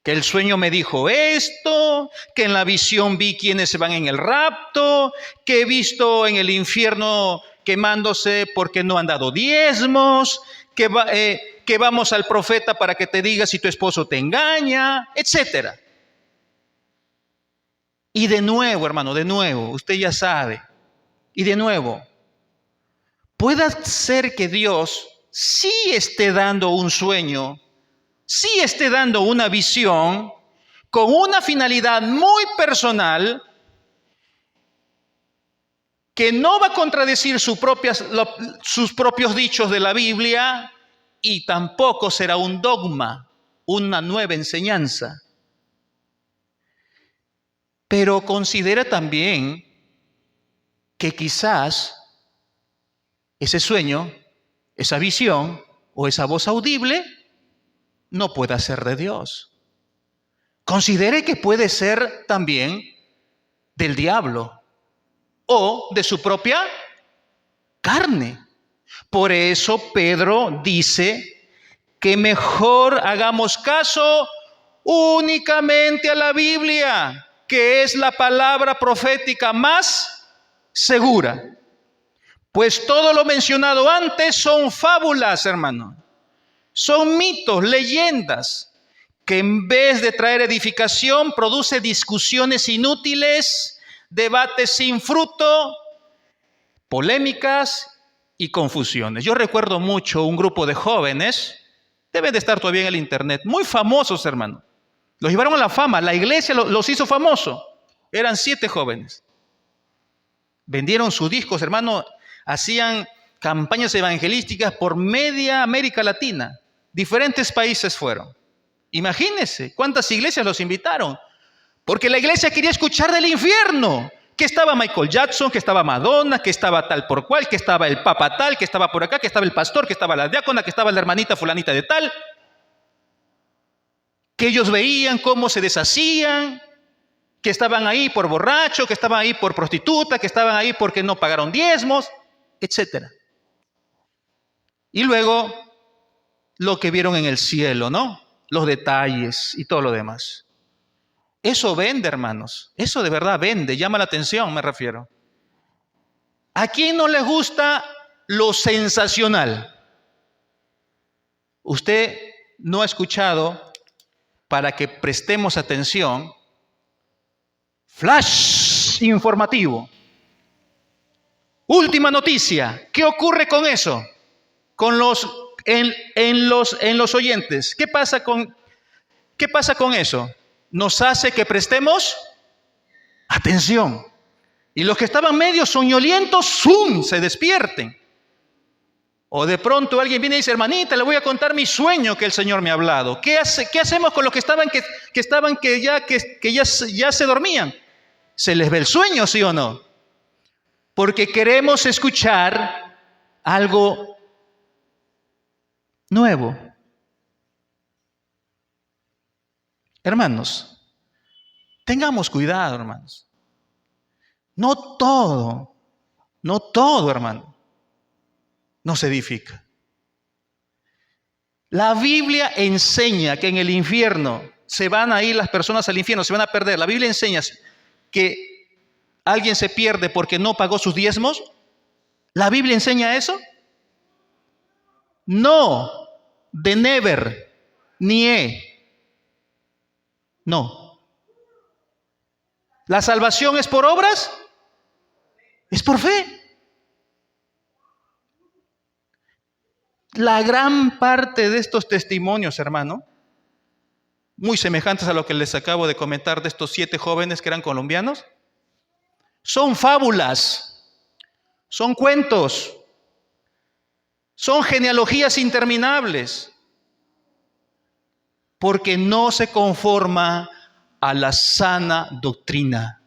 Speaker 1: Que el sueño me dijo esto, que en la visión vi quienes se van en el rapto, que he visto en el infierno quemándose porque no han dado diezmos, que vamos al profeta para que te diga si tu esposo te engaña, etc. Y de nuevo, hermano, usted ya sabe, y de nuevo, puede ser que Dios sí esté dando un sueño, sí esté dando una visión con una finalidad muy personal que no va a contradecir sus propios dichos de la Biblia y tampoco será un dogma, una nueva enseñanza. Pero considera también que quizás ese sueño, esa visión o esa voz audible no pueda ser de Dios. Considere que puede ser también del diablo o de su propia carne. Por eso Pedro dice que mejor hagamos caso únicamente a la Biblia, que es la palabra profética más segura. Pues todo lo mencionado antes son fábulas, hermano. Son mitos, leyendas, que en vez de traer edificación, produce discusiones inútiles, debates sin fruto, polémicas y confusiones. Yo recuerdo mucho un grupo de jóvenes, deben de estar todavía en el internet, muy famosos, hermano. Los llevaron a la fama, la iglesia los hizo famosos. Eran 7 jóvenes. Vendieron sus discos, hermano, hacían campañas evangelísticas por media América Latina. Diferentes países fueron. Imagínense cuántas iglesias los invitaron. Porque la iglesia quería escuchar del infierno. Que estaba Michael Jackson, que estaba Madonna, que estaba tal por cual, que estaba el papa tal, que estaba por acá, que estaba el pastor, que estaba la diácona, que estaba la hermanita fulanita de tal. Que ellos veían cómo se deshacían, que estaban ahí por borracho, que estaban ahí por prostituta, que estaban ahí porque no pagaron diezmos, etc. Y luego lo que vieron en el cielo, ¿no? Los detalles y todo lo demás. Eso vende, hermanos. Eso de verdad vende, llama la atención, me refiero. ¿A quién no le gusta lo sensacional? Usted no ha escuchado, para que prestemos atención, flash informativo. Última noticia. ¿Qué ocurre con eso? En los oyentes. ¿Qué pasa con eso? Nos hace que prestemos atención. Y los que estaban medio soñolientos, ¡zum!, se despierten. O de pronto alguien viene y dice, hermanita, le voy a contar mi sueño que el Señor me ha hablado. ¿Qué hacemos con los que ya se dormían? ¿Se les ve el sueño, sí o no? Porque queremos escuchar algo nuevo. Hermanos, tengamos cuidado, hermanos. No todo, hermano, nos edifica. La Biblia enseña que en el infierno se van a ir las personas al infierno, se van a perder. La Biblia enseña que alguien se pierde porque no pagó sus diezmos. ¿La Biblia enseña eso? No, de never, ni no. ¿La salvación es por obras? Es por fe. La gran parte de estos testimonios, hermano, muy semejantes a lo que les acabo de comentar de estos 7 jóvenes que eran colombianos, son fábulas, son cuentos, son genealogías interminables, porque no se conforma a la sana doctrina.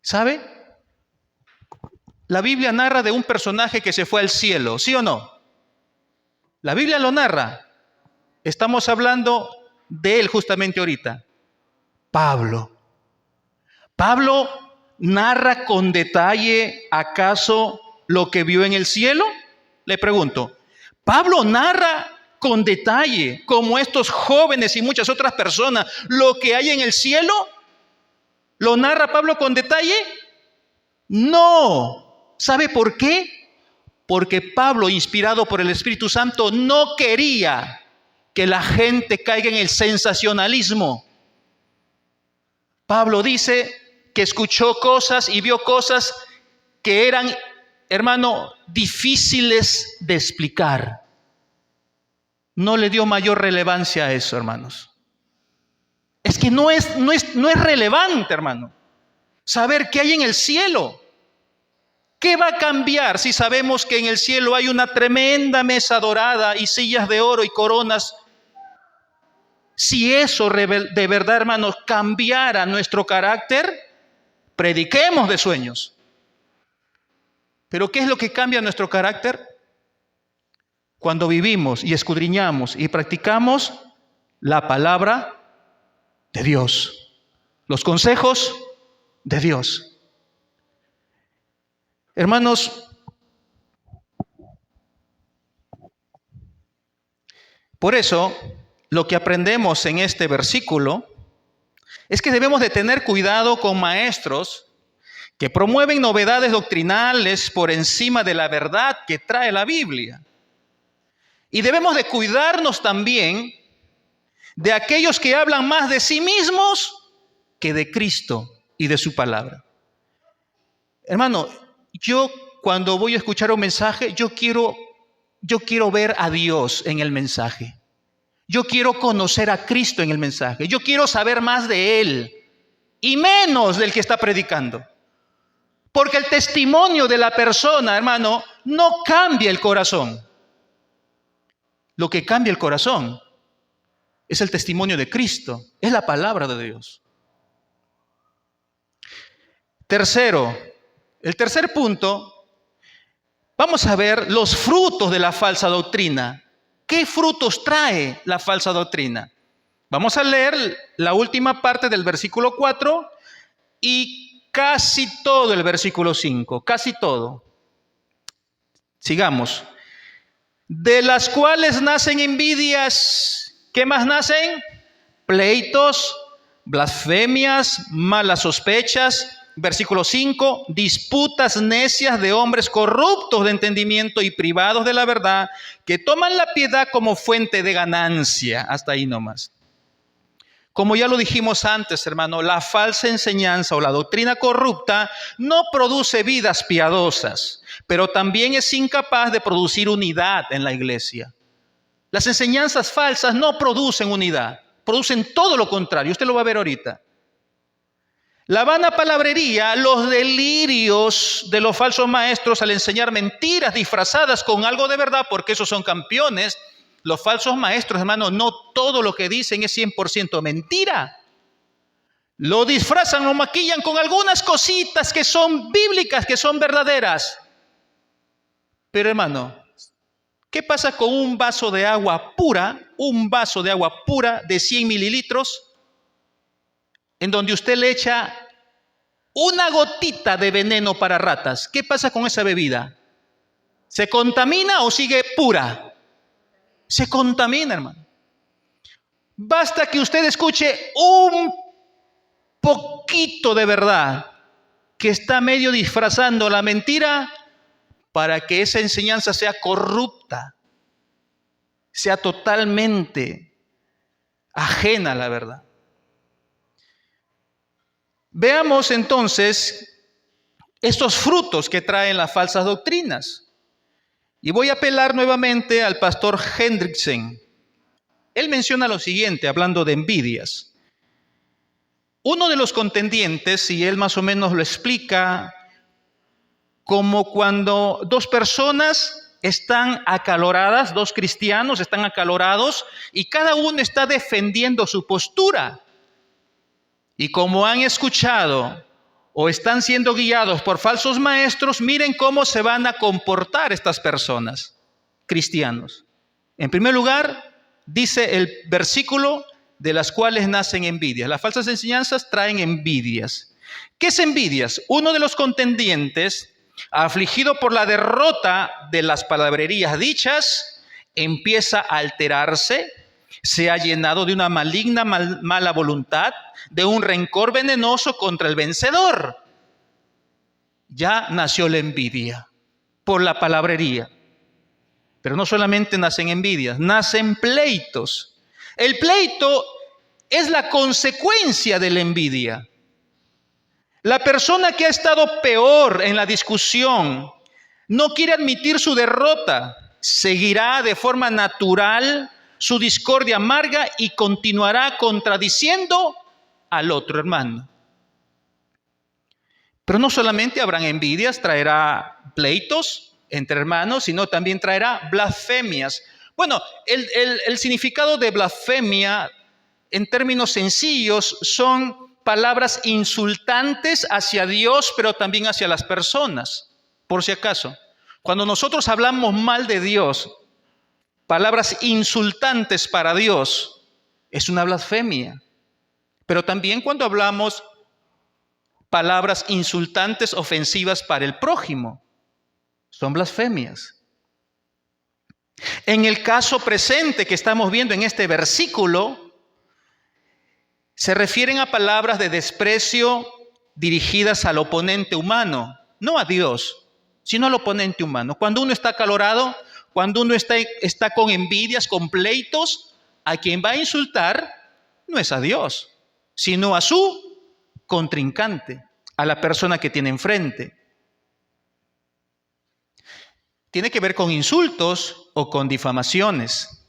Speaker 1: ¿Sabe? La Biblia narra de un personaje que se fue al cielo, ¿sí o no? La Biblia lo narra. Estamos hablando de él justamente ahorita. Pablo. Pablo narra con detalle, ¿acaso lo que vio en el cielo? Le pregunto. Pablo narra con detalle, como estos jóvenes y muchas otras personas, lo que hay en el cielo. ¿Lo narra Pablo con detalle? No. ¿Sabe por qué? Porque Pablo, inspirado por el Espíritu Santo, no quería que la gente caiga en el sensacionalismo. Pablo dice que escuchó cosas y vio cosas que eran, hermano, difíciles de explicar. No le dio mayor relevancia a eso, hermanos. Es que no es relevante, hermano, saber qué hay en el cielo. ¿Qué va a cambiar si sabemos que en el cielo hay una tremenda mesa dorada y sillas de oro y coronas? Si eso de verdad, hermanos, cambiara nuestro carácter, prediquemos de sueños. Pero ¿qué es lo que cambia nuestro carácter? Cuando vivimos y escudriñamos y practicamos la palabra de Dios, los consejos de Dios. Hermanos, por eso lo que aprendemos en este versículo es que debemos de tener cuidado con maestros que promueven novedades doctrinales por encima de la verdad que trae la Biblia. Y debemos de cuidarnos también de aquellos que hablan más de sí mismos que de Cristo y de su palabra. Hermano, yo cuando voy a escuchar un mensaje, yo quiero ver a Dios en el mensaje. Yo quiero conocer a Cristo en el mensaje. Yo quiero saber más de Él y menos del que está predicando. Porque el testimonio de la persona, hermano, no cambia el corazón. Lo que cambia el corazón es el testimonio de Cristo, es la palabra de Dios. Tercero, el tercer punto, vamos a ver los frutos de la falsa doctrina. ¿Qué frutos trae la falsa doctrina? Vamos a leer la última parte del versículo 4 y casi todo el versículo 5, casi todo. Sigamos. De las cuales nacen envidias. ¿Qué más nacen? Pleitos, blasfemias, malas sospechas. Versículo 5, disputas necias de hombres corruptos de entendimiento y privados de la verdad, que toman la piedad como fuente de ganancia. Hasta ahí nomás. Como ya lo dijimos antes, hermano, la falsa enseñanza o la doctrina corrupta no produce vidas piadosas, pero también es incapaz de producir unidad en la iglesia. Las enseñanzas falsas no producen unidad, producen todo lo contrario. Usted lo va a ver ahorita. La vana palabrería, los delirios de los falsos maestros al enseñar mentiras disfrazadas con algo de verdad, porque esos son campeones. Los falsos maestros, hermano, no todo lo que dicen es 100% mentira. Lo disfrazan, lo maquillan con algunas cositas que son bíblicas, que son verdaderas. Pero, hermano, ¿qué pasa con un vaso de agua pura de 100 mililitros, en donde usted le echa una gotita de veneno para ratas? ¿Qué pasa con esa bebida? ¿Se contamina o sigue pura? Se contamina, hermano. Basta que usted escuche un poquito de verdad que está medio disfrazando la mentira para que esa enseñanza sea corrupta, sea totalmente ajena a la verdad. Veamos entonces estos frutos que traen las falsas doctrinas. Y voy a apelar nuevamente al pastor Hendriksen. Él menciona lo siguiente, hablando de envidias. Uno de los contendientes, y él más o menos lo explica, como cuando dos personas están acaloradas, dos cristianos están acalorados, y cada uno está defendiendo su postura. Y como han escuchado o están siendo guiados por falsos maestros, miren cómo se van a comportar estas personas, cristianos. En primer lugar, dice el versículo, de las cuales nacen envidias. Las falsas enseñanzas traen envidias. ¿Qué es envidias? Uno de los contendientes, afligido por la derrota de las palabrerías dichas, empieza a alterarse, se ha llenado de una maligna mala voluntad, de un rencor venenoso contra el vencedor. Ya nació la envidia por la palabrería. Pero no solamente nacen envidias, nacen pleitos. El pleito es la consecuencia de la envidia. La persona que ha estado peor en la discusión no quiere admitir su derrota, seguirá de forma natural su discordia amarga y continuará contradiciendo al otro hermano. Pero no solamente habrán envidias, traerá pleitos entre hermanos, sino también traerá blasfemias. Bueno, el significado de blasfemia, en términos sencillos, son palabras insultantes hacia Dios, pero también hacia las personas. Por si acaso, cuando nosotros hablamos mal de Dios, palabras insultantes para Dios, es una blasfemia. Pero también cuando hablamos palabras insultantes, ofensivas para el prójimo, son blasfemias. En el caso presente que estamos viendo en este versículo, se refieren a palabras de desprecio dirigidas al oponente humano, no a Dios, sino al oponente humano. Cuando uno está acalorado, cuando uno está con envidias, con pleitos, a quien va a insultar no es a Dios, sino a su contrincante, a la persona que tiene enfrente. Tiene que ver con insultos o con difamaciones.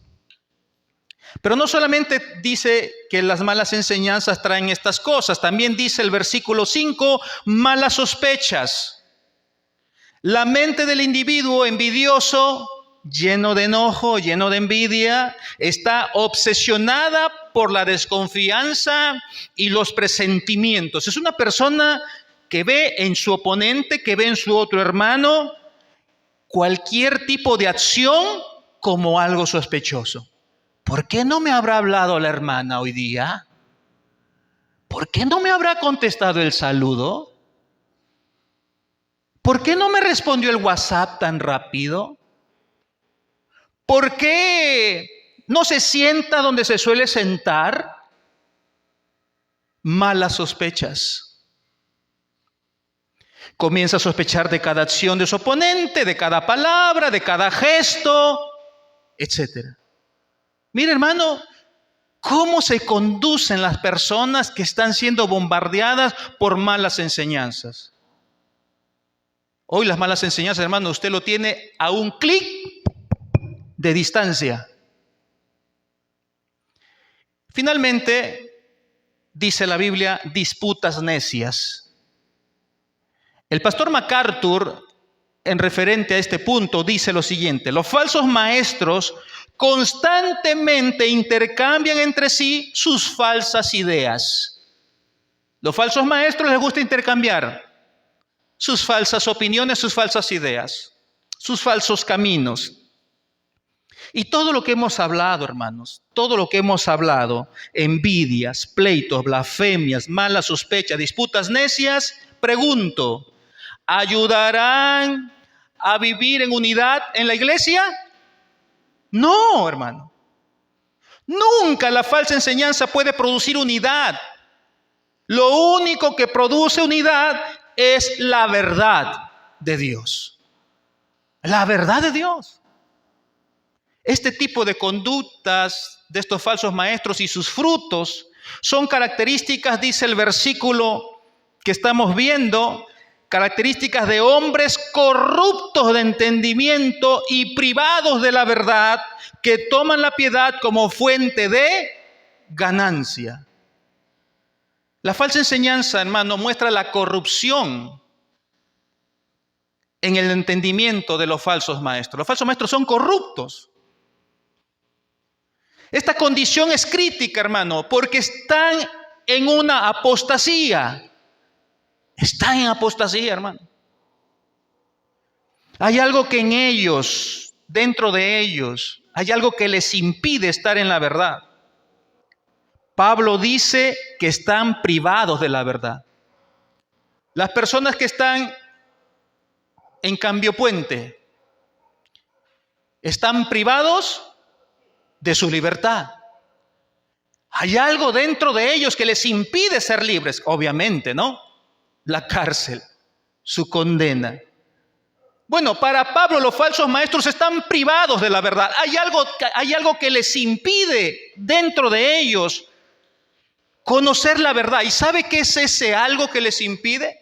Speaker 1: Pero no solamente dice que las malas enseñanzas traen estas cosas, también dice el versículo 5, malas sospechas. La mente del individuo envidioso, lleno de enojo, lleno de envidia, está obsesionada por la desconfianza y los presentimientos. Es una persona que ve en su oponente, que ve en su otro hermano, cualquier tipo de acción como algo sospechoso. ¿Por qué no me habrá hablado la hermana hoy día? ¿Por qué no me habrá contestado el saludo? ¿Por qué no me respondió el WhatsApp tan rápido? ¿Por qué no se sienta donde se suele sentar? Malas sospechas. Comienza a sospechar de cada acción de su oponente, de cada palabra, de cada gesto, etc. Mira, hermano, cómo se conducen las personas que están siendo bombardeadas por malas enseñanzas. Hoy las malas enseñanzas, hermano, usted lo tiene a un clic de distancia. Finalmente, dice la Biblia, disputas necias. El pastor MacArthur, en referente a este punto, dice lo siguiente: los falsos maestros constantemente intercambian entre sí sus falsas ideas. Los falsos maestros les gusta intercambiar sus falsas opiniones, sus falsas ideas, sus falsos caminos. Y todo lo que hemos hablado, hermanos, todo lo que hemos hablado, envidias, pleitos, blasfemias, malas sospechas, disputas necias, pregunto, ¿ayudarán a vivir en unidad en la iglesia? No, hermano. Nunca la falsa enseñanza puede producir unidad. Lo único que produce unidad es la verdad de Dios. La verdad de Dios. Este tipo de conductas de estos falsos maestros y sus frutos son características, dice el versículo que estamos viendo, características de hombres corruptos de entendimiento y privados de la verdad, que toman la piedad como fuente de ganancia. La falsa enseñanza, hermano, muestra la corrupción en el entendimiento de los falsos maestros. Los falsos maestros son corruptos. Esta condición es crítica, hermano, porque están en una apostasía. Están en apostasía, hermano. Hay algo que en ellos, dentro de ellos, hay algo que les impide estar en la verdad. Pablo dice que están privados de la verdad. Las personas que están en Cambio Puente están privados de su libertad. Hay algo dentro de ellos que les impide ser libres, obviamente, ¿no? La cárcel, su condena. Bueno, para Pablo los falsos maestros están privados de la verdad. Hay algo que les impide dentro de ellos conocer la verdad. ¿Y sabe qué es ese algo que les impide?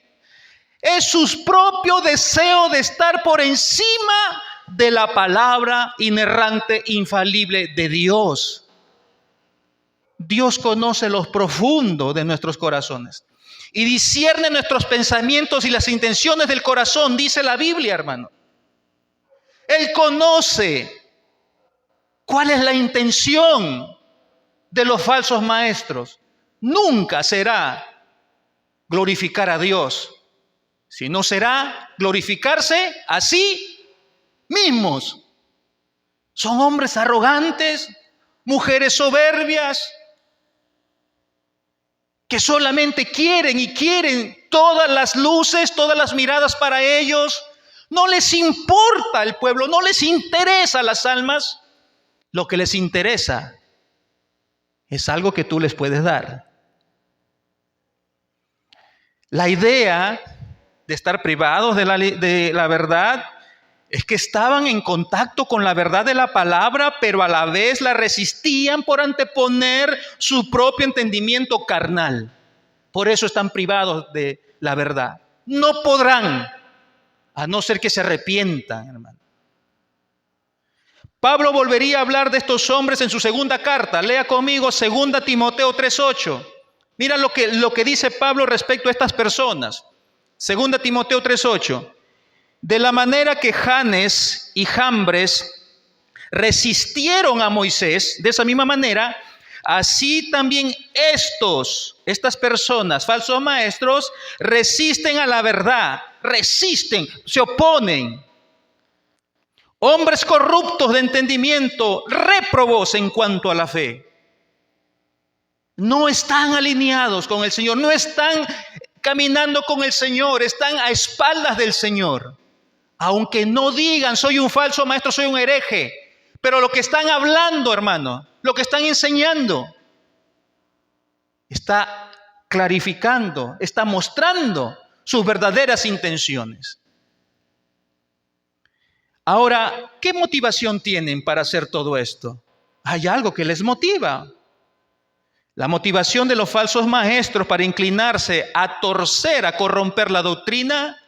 Speaker 1: Es su propio deseo de estar por encima de la palabra inerrante, infalible de Dios. Dios conoce lo profundo de nuestros corazones y discierne nuestros pensamientos y las intenciones del corazón, dice la Biblia, hermano. Él conoce cuál es la intención de los falsos maestros. Nunca será glorificar a Dios, sino será glorificarse a sí mismos. Son hombres arrogantes, mujeres soberbias, que solamente quieren todas las luces, todas las miradas para ellos. No les importa el pueblo, no les interesa las almas. Lo que les interesa es algo que tú les puedes dar. La idea de estar privados de la verdad es que estaban en contacto con la verdad de la palabra, pero a la vez la resistían por anteponer su propio entendimiento carnal. Por eso están privados de la verdad. No podrán, a no ser que se arrepientan, hermano. Pablo volvería a hablar de estos hombres en su segunda carta. Lea conmigo 2 Timoteo 3:8. Mira lo que dice Pablo respecto a estas personas. 2 Timoteo 3:8. De la manera que Janes y Jambres resistieron a Moisés, de esa misma manera, así también estas personas, falsos maestros, resisten a la verdad, se oponen. Hombres corruptos de entendimiento, réprobos en cuanto a la fe. No están alineados con el Señor, no están caminando con el Señor, están a espaldas del Señor. Aunque no digan, soy un falso maestro, soy un hereje, pero lo que están hablando, hermano, lo que están enseñando, está clarificando, está mostrando sus verdaderas intenciones. Ahora, ¿qué motivación tienen para hacer todo esto? Hay algo que les motiva. La motivación de los falsos maestros para inclinarse a torcer, a corromper la doctrina,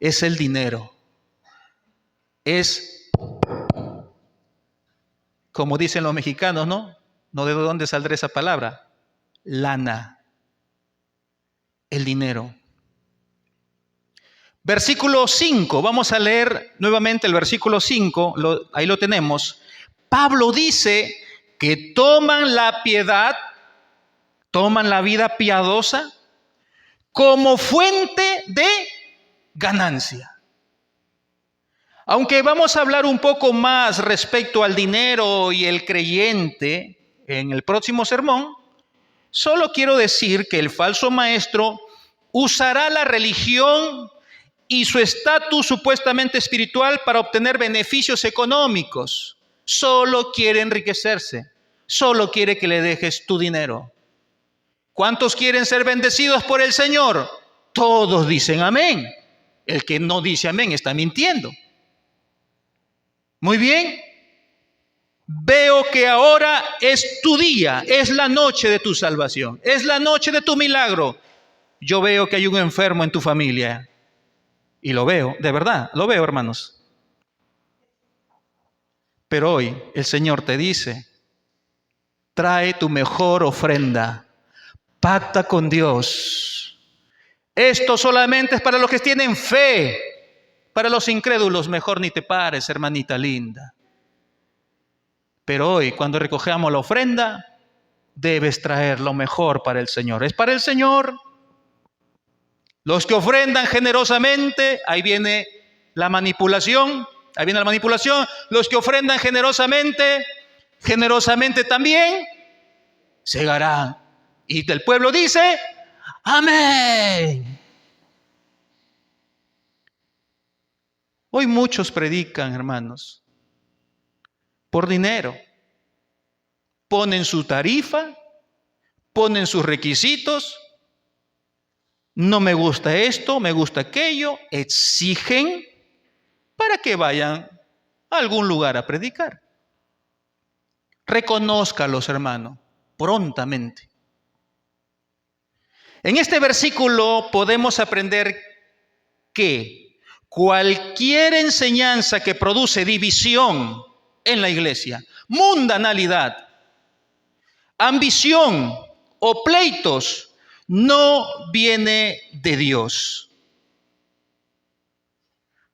Speaker 1: es el dinero. Es, como dicen los mexicanos, ¿no? No de dónde saldrá esa palabra. Lana. El dinero. Versículo 5. Vamos a leer nuevamente el versículo 5. Ahí lo tenemos. Pablo dice que toman la piedad, toman la vida piadosa como fuente de ganancia. Aunque vamos a hablar un poco más respecto al dinero y el creyente en el próximo sermón, solo quiero decir que el falso maestro usará la religión y su estatus supuestamente espiritual para obtener beneficios económicos. Solo quiere enriquecerse, solo quiere que le dejes tu dinero. ¿Cuántos quieren ser bendecidos por el Señor? Todos dicen amén. El que no dice amén está mintiendo. Muy bien. Veo que ahora es tu día, es la noche de tu salvación, es la noche de tu milagro. yo veo que hay un enfermo en tu familia. Y lo veo, de verdad, lo veo, hermanos. Pero hoy el Señor te dice, trae tu mejor ofrenda, pacta con Dios. Esto solamente es para los que tienen fe. Para los incrédulos, mejor ni te pares, hermanita linda. Pero hoy, cuando recogemos la ofrenda, debes traer lo mejor para el Señor. Es para el Señor. Los que ofrendan generosamente, ahí viene la manipulación. Ahí viene la manipulación. Los que ofrendan generosamente, generosamente también segarán. Y el pueblo dice, amén. Hoy muchos predican, hermanos, por dinero. Ponen su tarifa, ponen sus requisitos. No me gusta esto, me gusta aquello. Exigen para que vayan a algún lugar a predicar. Reconózcalos, hermano, prontamente. En este versículo podemos aprender que cualquier enseñanza que produce división en la iglesia, mundanalidad, ambición o pleitos, no viene de Dios.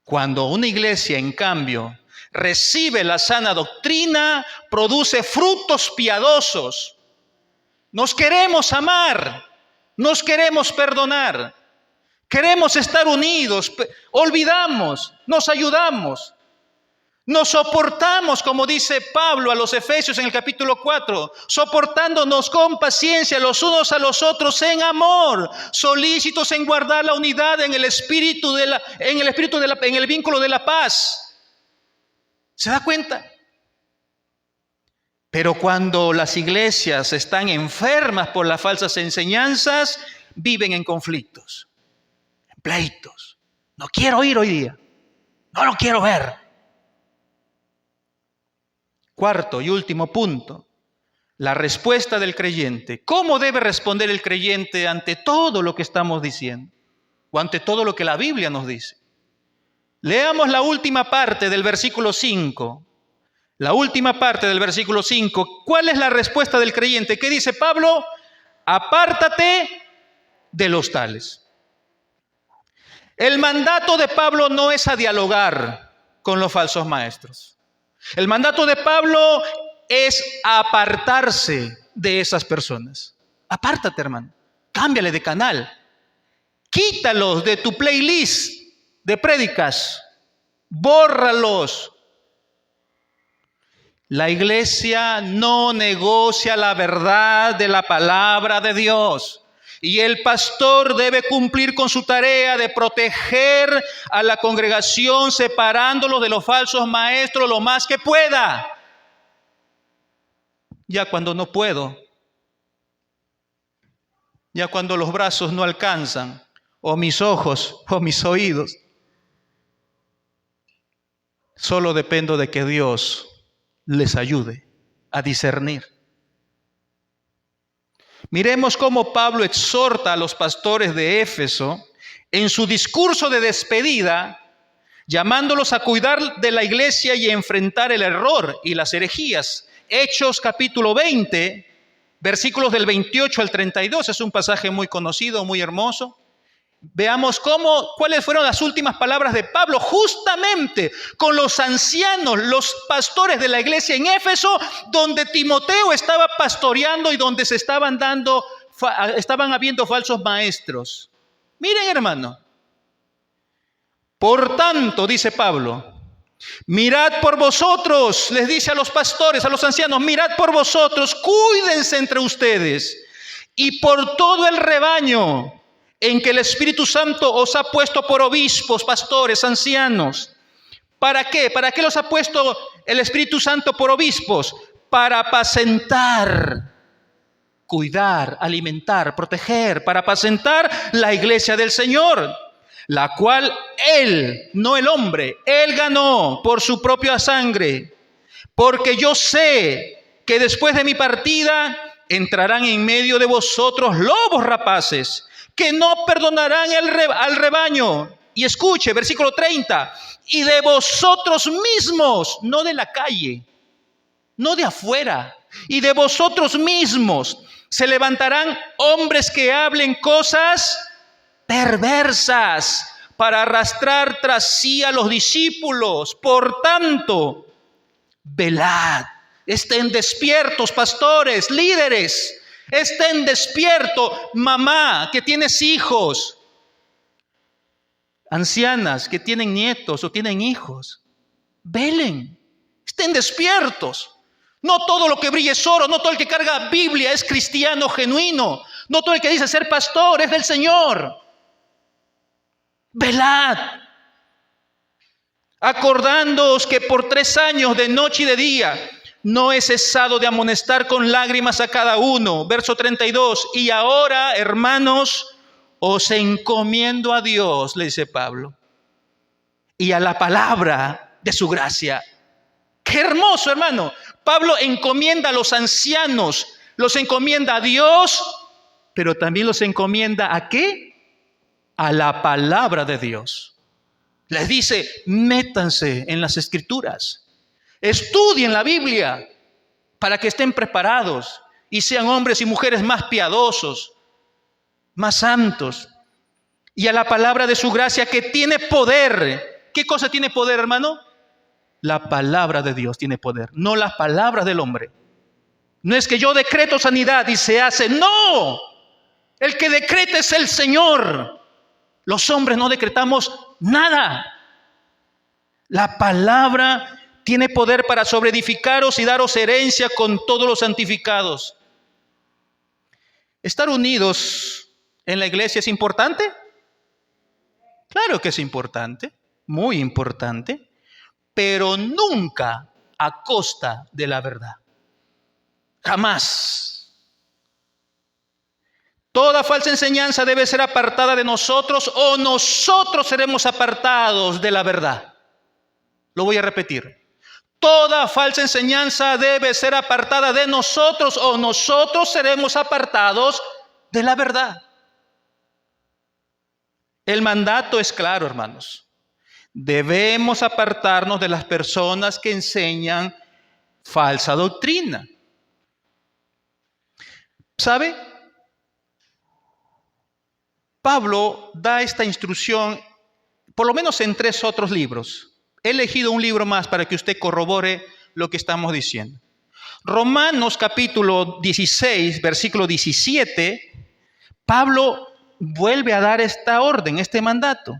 Speaker 1: Cuando una iglesia, en cambio, recibe la sana doctrina, produce frutos piadosos. Nos queremos amar, nos queremos perdonar, queremos estar unidos, olvidamos, nos ayudamos. Nos soportamos, como dice Pablo a los Efesios en el capítulo 4, soportándonos con paciencia los unos a los otros en amor, solícitos en guardar la unidad en el vínculo de la paz. ¿Se da cuenta? Pero cuando las iglesias están enfermas por las falsas enseñanzas, viven en conflictos, en pleitos. No quiero ir hoy día, no lo quiero ver. Cuarto y último punto, la respuesta del creyente. ¿Cómo debe responder el creyente ante todo lo que estamos diciendo? O ante todo lo que la Biblia nos dice. Leamos la última parte del versículo 5. La última parte del versículo 5. ¿Cuál es la respuesta del creyente? ¿Qué dice Pablo? Apártate de los tales. El mandato de Pablo no es a dialogar con los falsos maestros. El mandato de Pablo es apartarse de esas personas. Apártate, hermano. Cámbiale de canal. Quítalos de tu playlist de prédicas. Bórralos. La iglesia no negocia la verdad de la palabra de Dios. Y el pastor debe cumplir con su tarea de proteger a la congregación, separándolos de los falsos maestros lo más que pueda. Ya cuando no puedo, ya cuando los brazos no alcanzan, o mis ojos, o mis oídos, solo dependo de que Dios les ayude a discernir. Miremos cómo Pablo exhorta a los pastores de Éfeso en su discurso de despedida, llamándolos a cuidar de la iglesia y enfrentar el error y las herejías. Hechos capítulo 20, versículos del 28 al 32, es un pasaje muy conocido, muy hermoso. Veamos cuáles fueron las últimas palabras de Pablo justamente con los ancianos, los pastores de la iglesia en Éfeso, donde Timoteo estaba pastoreando y donde estaban habiendo falsos maestros. Miren, hermano. Por tanto, dice Pablo, mirad por vosotros, les dice a los pastores, a los ancianos, mirad por vosotros, cuídense entre ustedes y por todo el rebaño en que el Espíritu Santo os ha puesto por obispos, pastores, ancianos. ¿Para qué? ¿Para qué los ha puesto el Espíritu Santo por obispos? Para apacentar, cuidar, alimentar, proteger, para apacentar la iglesia del Señor, la cual Él, no el hombre, Él ganó por su propia sangre. Porque yo sé que después de mi partida entrarán en medio de vosotros lobos rapaces, que no perdonarán al rebaño. Y escuche, versículo 30, y de vosotros mismos, no de la calle, no de afuera, y de vosotros mismos se levantarán hombres que hablen cosas perversas para arrastrar tras sí a los discípulos. Por tanto, velad, estén despiertos, pastores, líderes, estén despiertos, mamá que tienes hijos, ancianas que tienen nietos o tienen hijos, velen, estén despiertos. No todo lo que brilla es oro, no todo el que carga Biblia es cristiano genuino, no todo el que dice ser pastor es del Señor. Velad, acordándoos que por 3 años de noche y de día no he cesado de amonestar con lágrimas a cada uno. Verso 32, y ahora, hermanos, os encomiendo a Dios, le dice Pablo, y a la palabra de su gracia. ¡Qué hermoso, hermano! Pablo encomienda a los ancianos, los encomienda a Dios, pero también los encomienda ¿a qué? A la palabra de Dios. Les dice, métanse en las Escrituras, estudien la Biblia para que estén preparados y sean hombres y mujeres más piadosos, más santos. Y a la palabra de su gracia que tiene poder. ¿Qué cosa tiene poder, hermano? La palabra de Dios tiene poder, no las palabras del hombre. No es que yo decreto sanidad y se hace. No, el que decreta es el Señor. Los hombres no decretamos nada. La palabra tiene poder para sobreedificaros y daros herencia con todos los santificados. ¿Estar unidos en la iglesia es importante? Claro que es importante, muy importante, pero nunca a costa de la verdad. Jamás. Toda falsa enseñanza debe ser apartada de nosotros o nosotros seremos apartados de la verdad. Lo voy a repetir. Toda falsa enseñanza debe ser apartada de nosotros o nosotros seremos apartados de la verdad. El mandato es claro, hermanos. Debemos apartarnos de las personas que enseñan falsa doctrina. ¿Sabe? Pablo da esta instrucción, por lo menos en 3 otros libros. He elegido un libro más para que usted corrobore lo que estamos diciendo. Romanos capítulo 16, versículo 17, Pablo vuelve a dar esta orden, este mandato.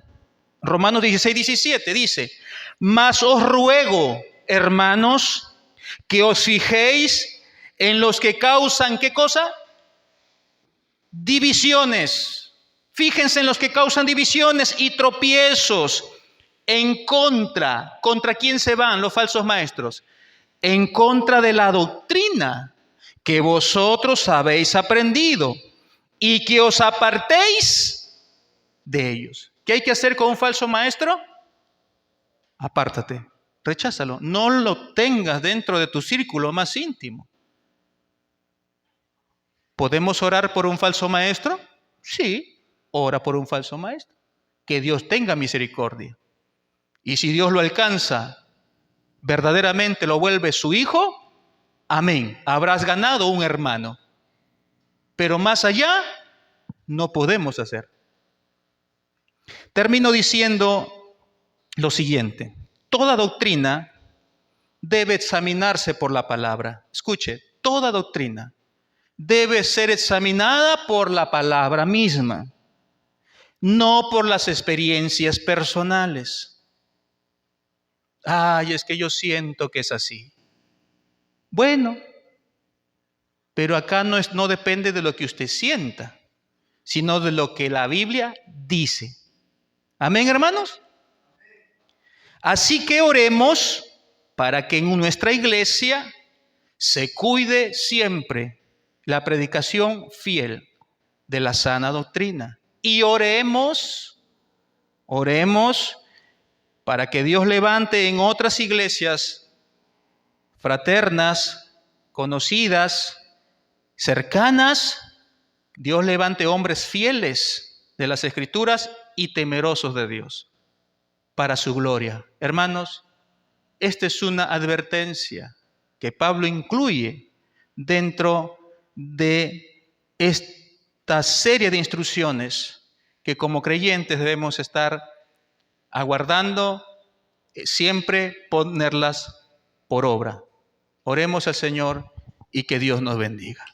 Speaker 1: Romanos 16, 17 dice, mas os ruego, hermanos, que os fijéis en los que causan, ¿qué cosa? Divisiones. Fíjense en los que causan divisiones y tropiezos. ¿Contra quién se van los falsos maestros? En contra de la doctrina que vosotros habéis aprendido y que os apartéis de ellos. ¿Qué hay que hacer con un falso maestro? Apártate, recházalo. No lo tengas dentro de tu círculo más íntimo. ¿Podemos orar por un falso maestro? Sí. Ora por un falso maestro. Que Dios tenga misericordia. Y si Dios lo alcanza, verdaderamente lo vuelve su hijo, amén. Habrás ganado un hermano. Pero más allá, no podemos hacer. Termino diciendo lo siguiente. Toda doctrina debe examinarse por la palabra. Escuche, toda doctrina debe ser examinada por la palabra misma. No por las experiencias personales. Ay, es que yo siento que es así. Bueno, pero acá no depende de lo que usted sienta, sino de lo que la Biblia dice. Amén, hermanos. Así que oremos para que en nuestra iglesia se cuide siempre la predicación fiel de la sana doctrina. Y oremos para que Dios levante en otras iglesias fraternas, conocidas, cercanas, Dios levante hombres fieles de las Escrituras y temerosos de Dios para su gloria. Hermanos, esta es una advertencia que Pablo incluye dentro de esta serie de instrucciones que como creyentes debemos estar aguardando, siempre ponerlas por obra. Oremos al Señor y que Dios nos bendiga.